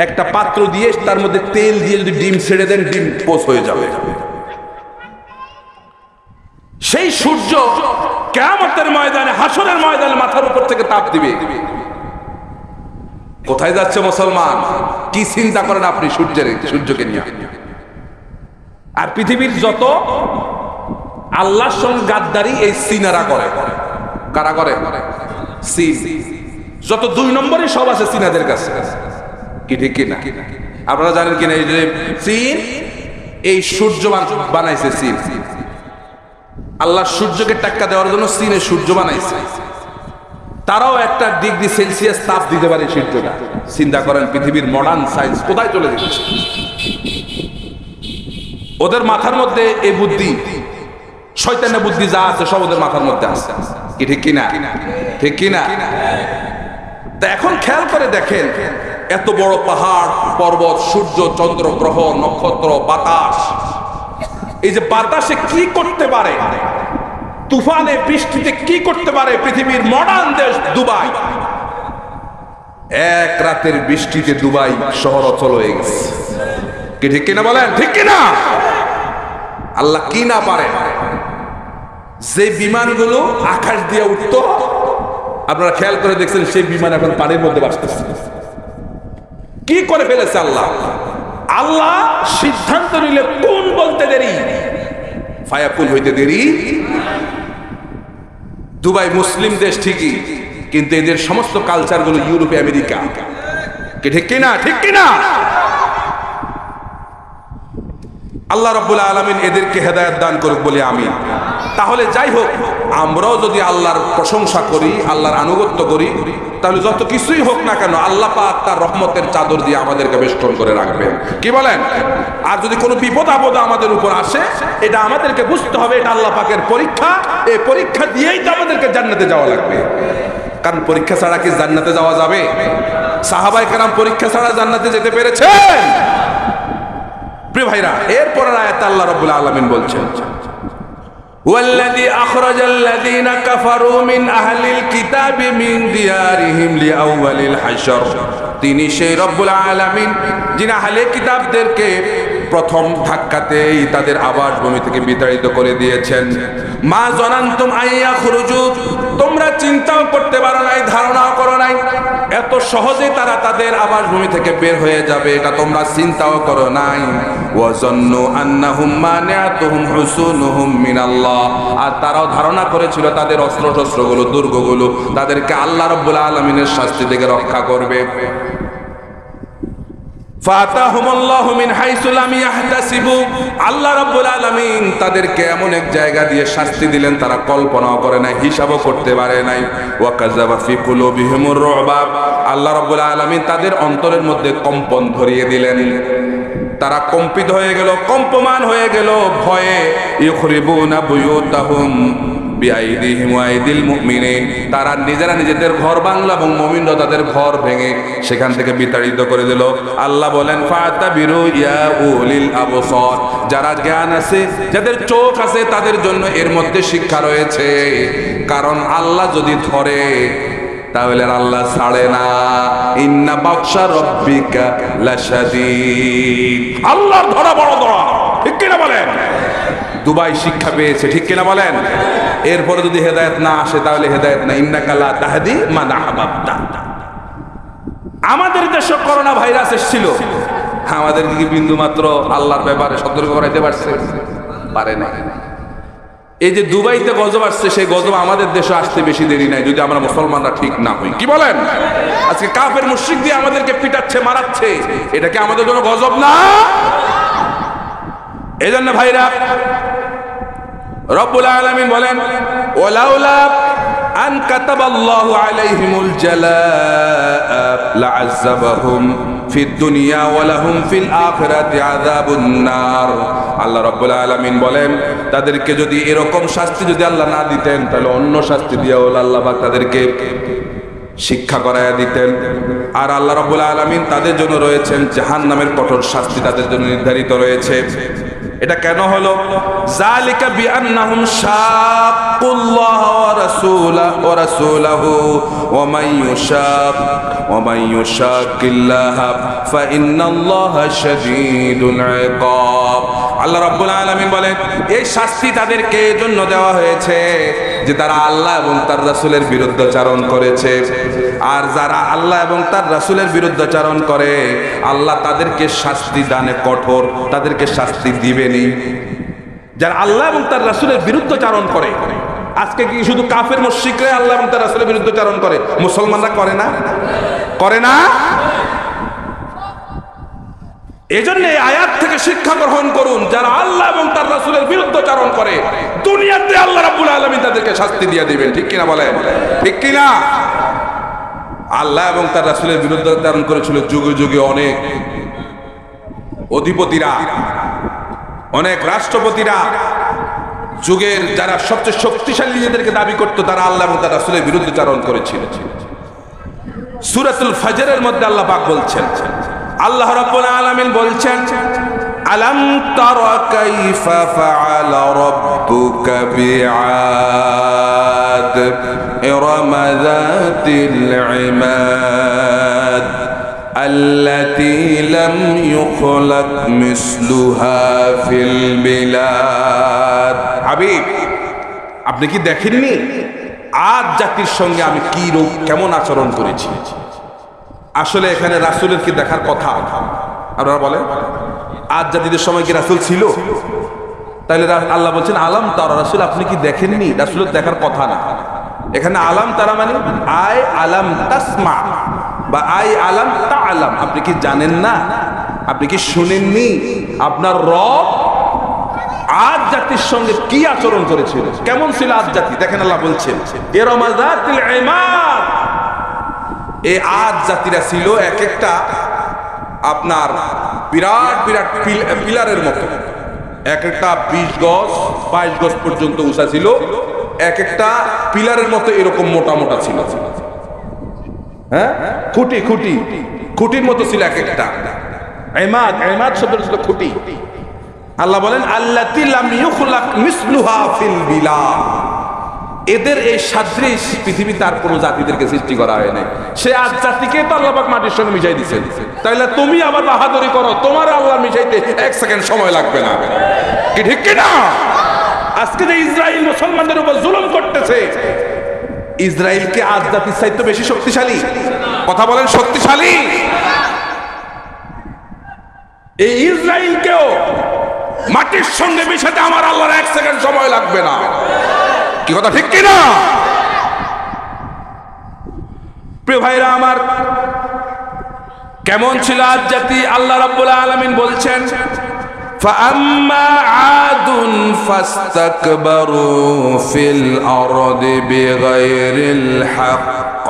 একটা পাত্র দিয়ে তার মধ্যে তেল দিয়ে যদি ডিম ছেড়ে দেন ডিম পোষ হয়ে যাবে। সেই সূর্য কিয়ামতের ময়দানে, হাসরের ময়দানে মাথার উপর থেকে তাপ দিবে। কোথায় যাচ্ছে মুসলমান? কি চিন্তা করেন আপনি সূর্যকে নিয়ে? আর পৃথিবীর যত আল্লাহর সঙ্গে গাদ্দারি এই চীনারা করে। কারা করে? চীন। যত 2 নম্বরই সব আছে চীনাদের কাছে, কি ঠিক কিনা? আপনারা জানেন কিনা এই যে চীন এই সূর্য বানাইছে? চীন আল্লাহ সূর্যকে টাক্কা দেওয়ার জন্য চীনে সূর্য বানাইছে। তারাও 1 ডিগ্রি সেলসিয়াস তাপ দিতে পারে সূর্যটা। চিন্তা করেন পৃথিবীর মডার্ন সায়েন্স কোথায় চলে যাচ্ছে। ওদের মাথার মধ্যে এই বুদ্ধি, শয়তানের বুদ্ধি যা আছে সব ওদের মাথার মধ্যে আছে, কি ঠিক কিনা? ঠিক কিনা? তা এখন খেয়াল করে দেখেন, এত বড় পাহাড় পর্বত, সূর্য, চন্দ্র, গ্রহ, নক্ষত্র, বাতাস, এই যে বাতাসে কি করতে পারে, তুফানে বৃষ্টিতে কি করতে পারে পৃথিবীর মডার্ন দেশ দুবাই। 1 রাতের বৃষ্টিতে দুবাই শহর অচল হয়ে গেছে, কি ঠিক কিনা বলেন? ঠিক কিনা? আল্লাহ কি না পারে? যে বিমানগুলো আকাশ দিয়ে উঠত, আপনারা খেয়াল করে দেখছেন সেই বিমান এখন পানির মধ্যে ভাসতেছে। কি করে ফেলেছে আল্লাহ? আল্লাহ সিদ্ধান্ত নিলে কোন বলতে দেরি, ফায়াকুন হইতে দেরি। দুবাই মুসলিম দেশ ঠিকই, কিন্তু এদের সমস্ত কালচার গুলো ইউরোপে, আমেরিকা, কি ঠিক কিনা? ঠিক কিনা? আল্লাহ রাব্বুল আলামিন এদেরকে হেদায়েত দান করুক বলে আমিন। তাহলে যাই হোক, আমরাও যদি আল্লাহর প্রশংসা করি, আল্লাহর আনুগত্য করি, তাহলে যত কিছুই হোক না কেন আল্লাহ পাক তার রহমতের চাদর দিয়ে আমাদেরকে বেষ্টন করে রাখবেন, কি বলেন? আর যদি কোনো বিপদ আপদ আমাদের উপর আসে, এটা আমাদেরকে বুঝতে হবে এটা আল্লাহ পাকের পরীক্ষা। এই পরীক্ষা দিয়েই তো আমাদেরকে জান্নাতে যাওয়া লাগবে। কারণ পরীক্ষা ছাড়া কি জান্নাতে যাওয়া যাবে? সাহাবায়ে কেরাম পরীক্ষা ছাড়া জান্নাতে যেতে পেরেছেন? প্রিয় ভাইরা, এরপরের আয়াতে আল্লাহ রাব্বুল আলামিন বলছেন, ওয়াল্লাযী আখরাজাল্লাযীনা কাফারু মিন আহলিল কিতাবি মিন দিয়ারিহিম লিআউয়ালিল হাশর। তিনি সেই রব্বুল আলামিন যিনি আহলে কিতাবদেরকে প্রথম ধাক্কাতেই তাদের আবাসভূমি থেকে বিতাড়িত করে দিয়েছেন। মা জানান্তুম আইয়া খুরুজু, তোমরা চিন্তাও করতে পারো নাই, ধারণাও করো নাই এত সহজে তারা তাদের আবাসভূমি থেকে বের হয়ে যাবে, এটা তোমরা চিন্তাও করো নাই। ওয়াজান্নু আন্নাহুম মানিআতুহুম হুসুনুহুম মিনাল্লাহ, আর তারাও ধারণা করেছিল তাদের অস্ত্রশস্ত্রগুলো, দুর্গগুলো তাদেরকে আল্লাহ রাব্বুল আলামিনের শাস্তি থেকে রক্ষা করবে। ফাতাহুমুল্লাহু মিন হাইসু লাম ইয়াহতাসিবু, আল্লাহ রাব্বুল আলামিন তাদেরকে এমন এক জায়গা দিয়ে শাস্তি দিলেন তারা কল্পনাও করে নাই, হিসাবও করতে পারে নাই। ওয়া কাযাবা ফি কুলুবিহিমুর রুবা, আল্লাহ রাব্বুল আলামিন তাদের অন্তরের মধ্যে কম্পন ধরিয়ে দিলেন, তারা কম্পিত হয়ে গেল, কম্পমান হয়ে গেল ভয়ে। ইউখরিবুনা বুয়ুতাহুম বিআইদিহিম ওয়া আইদিল মুমিনিন, তারা নিজেরা নিজেদের ঘর বাংলা এবং মুমিনরা তাদের ঘর ভেঙে সেখান থেকে বিতাড়িত করে দিল। আল্লাহ বলেন, ফাতাবিরু ইয়া উলিল আবসার, যারা জ্ঞান আছে, যাদের চোখ আছে, তাদের জন্য এর মধ্যে শিক্ষা রয়েছে। কারণ আল্লাহ যদি ধরে তাহলে আল্লাহ ছাড়ে না। ইন্না বাকশা রাব্বিকা লাশাদীদ, আল্লাহর ধরা বড় ধরা, ঠিক কিনা বলেন? দুবাই শিক্ষা পেয়েছে, ঠিক কিনা বলেন? এরপরে যদি হেদায়েত না আসে তাহলে হেদায়েত না। ইন্নাকা লা তাহদি মান আহবাবতা। আমাদের দেশে করোনা ভাইরাস এসেছিল, আমাদের কি বিন্দু মাত্র আল্লাহর ব্যাপারে সতর্ক করাইতে পারছে? পারে না। এই যে দুবাইতে গজব আসছে, সেই গজব আমাদের দেশে আসতে বেশি দেরি নাই, যদি আমরা মুসলমানরা ঠিক না হই। কি বলেন? আজকে কাফের মুশরিক দিয়ে আমাদেরকে পিটাচ্ছে, মারাচ্ছে, এটা কি আমাদের জন্য গজব না? এজন্য ভাইরা, রব্বুল আলামিন বলেন, ওয়ালাউলা আন কাতাবাল্লাহু আলাইহিমুল জালাআ লাআযাবাহুম ফিদ দুনিয়া ওয়া লাহুম ফিল আখিরাতি আযাবুন নার। আল্লাহ রাব্বুল আলামিন বলেন, তাদেরকে যদি এরকম শাস্তি যদি আল্লাহ না দিতেন তাহলে অন্য শাস্তি দিয়ে আল্লাহ পাক তাদেরকে শিক্ষা করায়া দিতেন। আর আল্লাহ রাব্বুল আলামিন তাদের জন্য রয়েছেন জাহান্নামের কঠোর শাস্তি, তাদের জন্য নির্ধারিত রয়েছে। এটা কেন হলো? যালিকা বিআন্নাহুম শাক্কুল্লাহ ওয়া রাসূলাহু ওয়া মান ইউশাক্কিল্লাহ ফাইন্নাল্লাহা শাদীদুল ইকাব। আল্লাহ রাব্বুল আলামিন বলেন, এই শাস্তি তাদেরকে এজন্য দেওয়া হয়েছে যে তারা আল্লাহ এবং তার রাসূলের বিরুদ্ধাচরণ করেছে। আর যারা আল্লাহ এবং তার রাসূলের বিরুদ্ধাচরণ করে, আল্লাহ তাদেরকে শাস্তি দানে কঠোর, তাদেরকে শাস্তি দিবেনই। যারা আল্লাহ এবং তার রাসূলের বিরুদ্ধাচরণ করে, আজকে কি শুধু কাফের মুশরিকরা আল্লাহ এবং তার রাসূলের বিরুদ্ধাচরণ করে? মুসলমানরা করে না? করে না? এজন্য এই আয়াত থেকে শিক্ষা গ্রহণ করুন, যারা আল্লাহ এবং তার রাসূলের বিরুদ্ধাচরণ করে দুনিয়াতে আল্লাহ রাব্বুল আলামিন তাদেরকে শাস্তি দিয়ে দিবেন। ঠিক কিনা বলেন? ঠিক কিনা? আল্লাহ এবং তার রাসূলের বিরুদ্ধাচরণ করেছিল যুগে যুগে অনেক অধিপতিরা, অনেক রাষ্ট্রপতিরা। যুগের যারা সবচেয়ে শক্তিশালী নিজেদেরকে দাবি করতো, তারা আল্লাহ এবং তার রাসূলের বিরুদ্ধাচরণ করেছিল। সূরাতুল ফজরের মধ্যে আল্লাহ পাক বলছেন, আল্লাহ রাব্বুল আলামিন বলছেন, আলাম তারা কাইফা ফাআলা রাব্বুকা বিআদ ইরমা যাতিল ইমাদ আল্লাতী লাম ইউখলাক মিসলুহা ফিল বিলাদ। হাবিব, আপনি কি দেখেননি আদ জাতির সঙ্গে আমি কি রূপ কেমন আচরণ করেছি? আসলে এখানে রাসূলের কি দেখার কথা? আপনারা বলেন, আদ জাতিদের সময় কি রাসূল ছিল? তাহলে আল্লাহ বলছেন আলাম তারা, রাসূল আপনি কি দেখেননি? রাসূলের দেখার কথা না। এখানে আলাম তারা মানে আই আলাম তাসমা বা আই আলাম তাআলাম, আপনি কি জানেন না? আপনি কি শুনেননি? আপনার রব আদ জাতির সঙ্গে কি আচরণ করেছিল, কেমন ছিল আদ জাতি? দেখেন আল্লাহ বলছেন, ইরমা যাতিল ইমাদ। এই আদ জাতিরা ছিল এক একটা আপনার বিরাট বিরাট পিলারের মতো, এক একটা 20 গজ 22 গজ পর্যন্ত উঁচা ছিল, এক একটা পিলারের মতো এরকম মোটা মোটা ছিল। হ্যাঁ, খুঁটি খুঁটি খুঁটির মতো ছিল এক একটা। ইমাদ, ইমাদ শব্দটা ছিল খুঁটি। আল্লাহ বলেন আল্লাতী লাম ইউখলাক মিসলুহা ফিল বিলাদ, এদের এই সাদৃশ পৃথিবীতে আর কোনো জাতিদেরকে সৃষ্টি করা হয় নাই। সে আজ জাতিকে তো আল্লাহ পাক মাটির সঙ্গে মিশাই দিয়েছেন, তাইলে তুমি আবার বাহাদুরি করো, তোমার আল্লাহ মিশাইতে 1 সেকেন্ড সময় লাগবে না, কি ঠিক কি না? আজকে যে ইসরায়েল মুসলমানদের উপর জুলুম করতেছে, ইসরায়েলকে আজ জাতির চাইতে বেশি শক্তিশালী? কথা বলেন, শক্তিশালী? এই ইসরায়েলকেও মাটির সঙ্গে মিশাতে আমার আল্লাহর 1 সেকেন্ড সময় লাগবে না, কি কথা ঠিক কি না? প্রিয় ভাইরা আমার, কেমন ছিল আজ জাতি? আল্লাহ রাব্বুল আলামিন বলছেন فَأَمَّا عَادٌ فَاسْتَكْبَرُوا فِي الْأَرْضِ بِغَيْرِ الْحَقِّ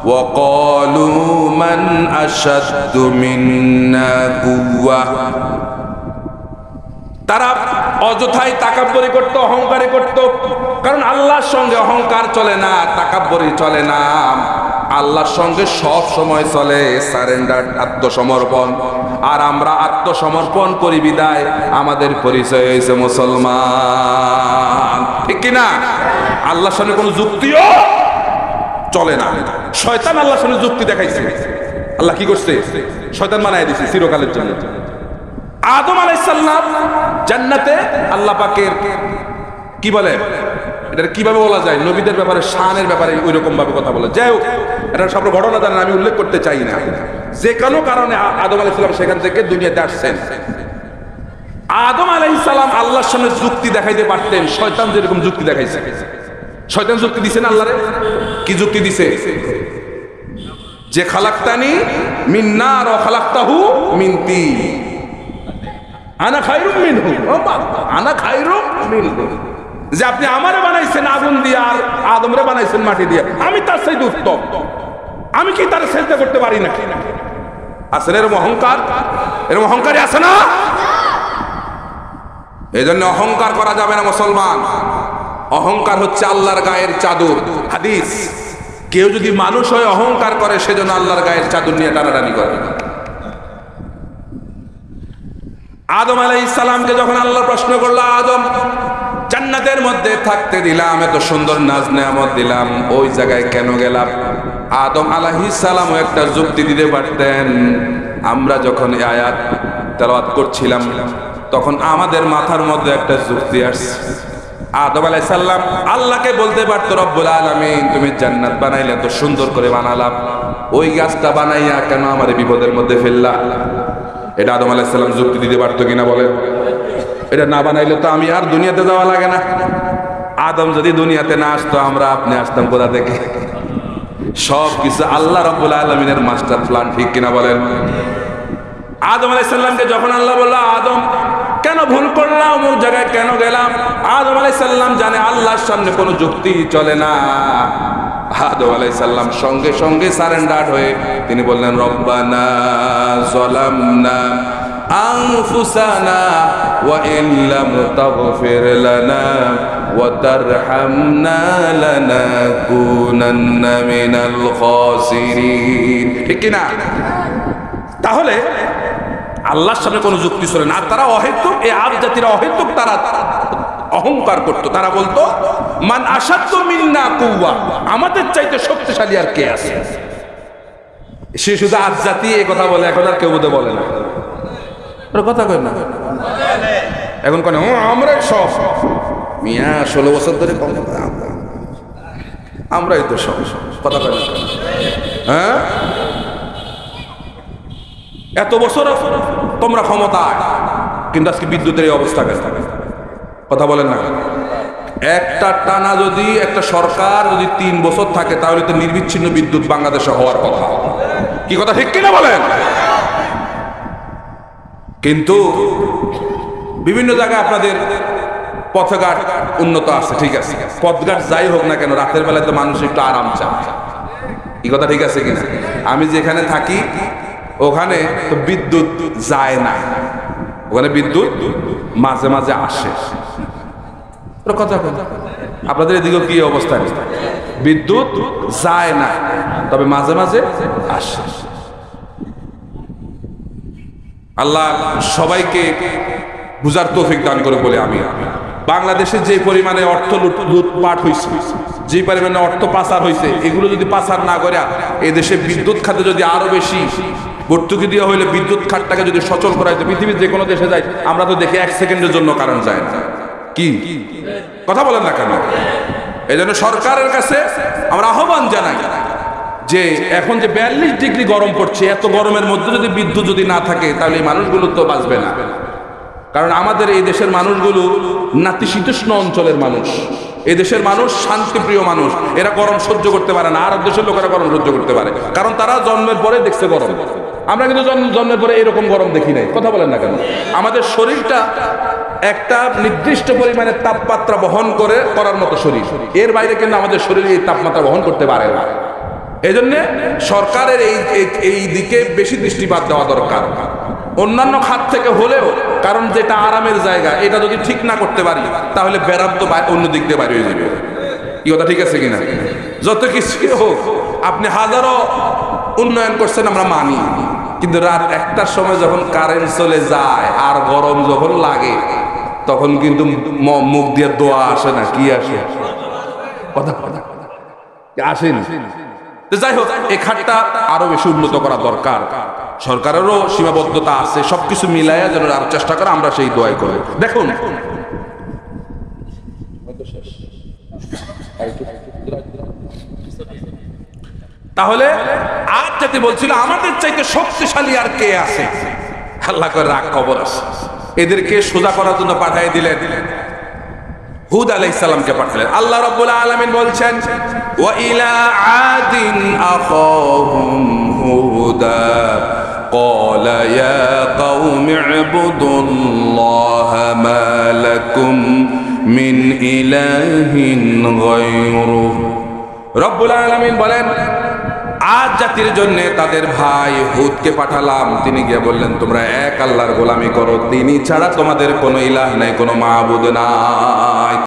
وَقَالُوا مَنْ أَشَدُّ مِنَّا قُوَّةً। তারা অযথাই তাকাব্বুরি করত, অহংকারী করত, কারণ আল্লাহর সঙ্গে অহংকার চলে না, তাকাব্বুরি চলে না। আল্লাহর সঙ্গে সব সময় চলে সারেন্ডার, আত্মসমর্পণ। আর আমরা আত্মসমর্পণ করি বিদায় আমাদের পরিচয় হয়েছে মুসলমান, ঠিক কিনা? আল্লাহর সঙ্গে কোনো যুক্তিও চলে না। শয়তান আল্লাহর সঙ্গে যুক্তি দেখাইছে, আল্লাহ কি করছে? শয়তান বানায় দিছে চিরকালের জন্য। আদম আলাইহিস সালাম জান্নাতে আল্লাহ পাকের কি বলে, এটা কিভাবে বলা যায়, নবীদের ব্যাপারে, শানের ব্যাপারে ওইরকম ভাবে কথা বলে। যাই হোক, এটা সব ঘটনা জানেন, আমি উল্লেখ করতে চাই না। যে কোনো কারণে আদম আলাইহিস সালাম সেখান থেকে দুনিয়াতে আসছেন। আদম আলাইহিস সালাম আল্লাহর সামনে যুক্তি দেখাইতে পারতেন, শয়তান যেরকম যুক্তি দেখাইছে। শয়তান যুক্তি দিছে না আল্লাহরে? কি যুক্তি দিছে? যে খালাকতানি মিন নার ওয়া খালাকতাহু মিন তিন, আনা খায়রুম মিনহু, আনা খায়রুম মিনহু। যে আপনি আমারে বানাইছেন আগুন দিয়ে আর আদমরে বানাইছেন মাটি দিয়ে, আমি তার চাইতে উত্তম, আমি কি তার সেজদা করতে পারি না? আছে না এরকম অহংকার? এরকম অহংকারী আছে না? এই জন্য অহংকার করা যাবে না মুসলমান। অহংকার হচ্ছে আল্লাহর গায়ের চাদর। হাদিস, কেউ যদি মানুষ হয়ে অহংকার করে সেজন্য আল্লাহর গায়ের চাদর নিয়ে টানাটানি করে। আদম আলাইহিস সালামকে যখন আল্লাহ প্রশ্ন করলো, আদম জান্নাতের মধ্যে থাকতে দিলাম, এত সুন্দর নাজ নেয়ামত দিলাম, ওই জায়গায় কেন গেলাম? আদম আলাইহিস সালামও একটা যুক্তি দিতে পারতেন। আমরা যখন এই আয়াত তেলাওয়াত করছিলাম তখন আমাদের মাথার মধ্যে একটা যুক্তি আসছে। আদম আলাইহিস সালাম আল্লাহকে বলতে পারতো, রব্বুল আলামিন তুমি জান্নাত বানাইলে, এত সুন্দর করে বানালাম, ওই গাছটা বানাইয়া কেন আমার বিপদের মধ্যে ফেললা? এটা আদম আলাইহিস সালাম যুক্তি দিতে পারতো কিনা বলেন? এটা না বানাইলে তো আমি আর দুনিয়াতে যাওয়া লাগে না। আদম যদি দুনিয়াতে না আসতো, আমরা আপনি আসতাম কোথা থেকে? সব কিছু আল্লাহ রাব্বুল আলামিনের মাস্টার প্ল্যান, ঠিক কিনা বলেন? আদম আলাইহিস সালামকে যখন আল্লাহ বলল, আদম কেন ভুল করলাম, অমুক জায়গায় কেন গেলাম? আদম আলাইহিস সালাম জানে আল্লাহর সামনে কোনো যুক্তি চলে না। আদম আলাইহিস সালাম সঙ্গে সঙ্গে সারেন্ডার হয়ে তিনি বললেন, রব্বানা যালামনা আনফুসানা ওয়া ইন লাম তাগফির লানা ওয়া তারহামনা লানাকুনান্না মিনাল খাসিরিন, ঠিক কি না? তাহলে আল্লাহর সামনে কোনো যুক্তি চলে না। আর তারা অহেতুক, এই আদ জাতিরা অহেতুক তারা অহংকার করতো। তারা বলতো, মান আশাদ্দু মিন্না কুওয়া, আমাদের চাইতে শক্তিশালী আর কে আছে? সে শুধু আদ জাতি এই কথা বলে, এখন আর কেউ বোধহয় বলে না। কথা কয় না এখন, কেন আমরা সব মিয়া 16 বছর ধরে আমরাই তো সব, কথা কয় না? হ্যাঁ, এত বছর তোমরা ক্ষমতায়, কিন্তু আজকে বিদ্যুতের এই অবস্থা কেন? কথা বলেন না? একটা টানা যদি একটা সরকার যদি 3 বছর থাকে, তাহলে তো নির্বিচ্ছিন্ন বিদ্যুৎ বাংলাদেশে হওয়ার কথা, কি কথা ঠিক কিনা বলেন? কিন্তু বিভিন্ন জায়গায় আপনাদের পথঘাট উন্নত আছে, ঠিক আছে, পথঘাট যাই হোক না কেন, রাতের বেলায় তো মানুষ একটু আরাম চায়, কি কথা ঠিক আছে কিনা? আমি যেখানে থাকি ওখানে তো বিদ্যুৎ যায় না, ওখানে বিদ্যুৎ মাঝে মাঝে আসে। কথা, আপনাদের এদিকে কি অবস্থা? বিদ্যুৎ যায় না, তবে মাঝে মাঝে আসে। আল্লাহ সবাইকে বুঝার তৌফিক দান করে বলে আমি। বাংলাদেশে যে পরিমাণে অর্থ লুটপাট হয়েছে, যে পরিমাণে অর্থ পাচার হয়েছে, এগুলো যদি পাচার না করে এই দেশে বিদ্যুৎ খাতে যদি আরো বেশি ভর্তুকি দেওয়া হইলে বিদ্যুৎ খাতটাকে যদি সচল করা হইতো, পৃথিবীর যে কোনো দেশে যাই আমরা তো দেখি 1 সেকেন্ডের জন্য কারেন্ট যায় না। কি কথা বলেন না কেন? এই জন্য সরকারের কাছে আমরা আহ্বান জানাই যে এখন যে 42 ডিগ্রি গরম পড়ছে, এত গরমের মধ্যে যদি বিদ্যুৎ যদি না থাকে তাহলে এই মানুষগুলো তো বাঁচবে না। কারণ আমাদের এই দেশের মানুষগুলো নাতিশীতোষ্ণ অঞ্চলের মানুষ, এই দেশের মানুষ শান্তিপ্রিয় মানুষ, এরা গরম সহ্য করতে পারে না। আরব দেশের লোকেরা গরম সহ্য করতে পারে, কারণ তারা জন্মের পরে দেখছে গরম। আমরা কিন্তু জন্মের পরে এরকম গরম দেখি নাই। কথা বলেন না কেন? আমাদের শরীরটা একটা নির্দিষ্ট পরিমাণে তাপমাত্রা বহন করার মতো শরীর, এর বাইরে কিন্তু আমাদের শরীর এই তাপমাত্রা বহন করতে পারে না। এই জন্য সরকারের এই দিকে বেশি দৃষ্টিপাত দেওয়া দরকার, অন্যান্য খাত থেকে হলেও। কারণ যেটা আরামের জায়গা, এটা যদি ঠিক না করতে পারি তাহলে ব্যারাম তো অন্য দিক দিয়ে বাইরে হয়ে যাবে। কি কথা ঠিক আছে কিনা? যত কিছু হোক, আপনি হাজারো উন্নয়ন করছেন আমরা মানি, কিন্তু রাত 1টার সময় যখন কারেন্ট চলে যায় আর গরম যখন লাগে, তখন কিন্তু মুখ দিয়ে দোয়া আসে না। কি আসে? কথা আসেনি। যাই হোক, এই খাতটা আরো বেশি উন্নত করা দরকার। সরকারেরও সীমাবদ্ধতা আছে, সবকিছু মিলাইয়া যেন আর চেষ্টা করে, আমরা সেই দোয়াই করি। দেখুন, তাহলে আজ জাতি বলছিল আমাদের চাইতে শক্তিশালী আর কে আছে? আল্লাহ করে রাগ খবর আছে, এদেরকে সোজা করার জন্য পাঠিয়ে দিলেন, হুদ আলাইহিস সালামকে পাঠালেন। আল্লাহ রাব্বুল আলামিন বলছেন, ওয়া ইলা আদিন আখাহুম হুদা ক্বালা ইয়া কওমি ইবুদুল্লাহা মা লাকুম মিন ইলাহিন গায়রুহু। রব্বুল আলামিন বলেন, আজ জাতির জন্য তাদের ভাই হুদকে পাঠালাম। তিনি গিয়ে বললেন, তোমরা এক আল্লাহর গোলামি করো, তিনি ছাড়া তোমাদের কোনো ইলাহ নাই, কোনো মাবুদ নাই।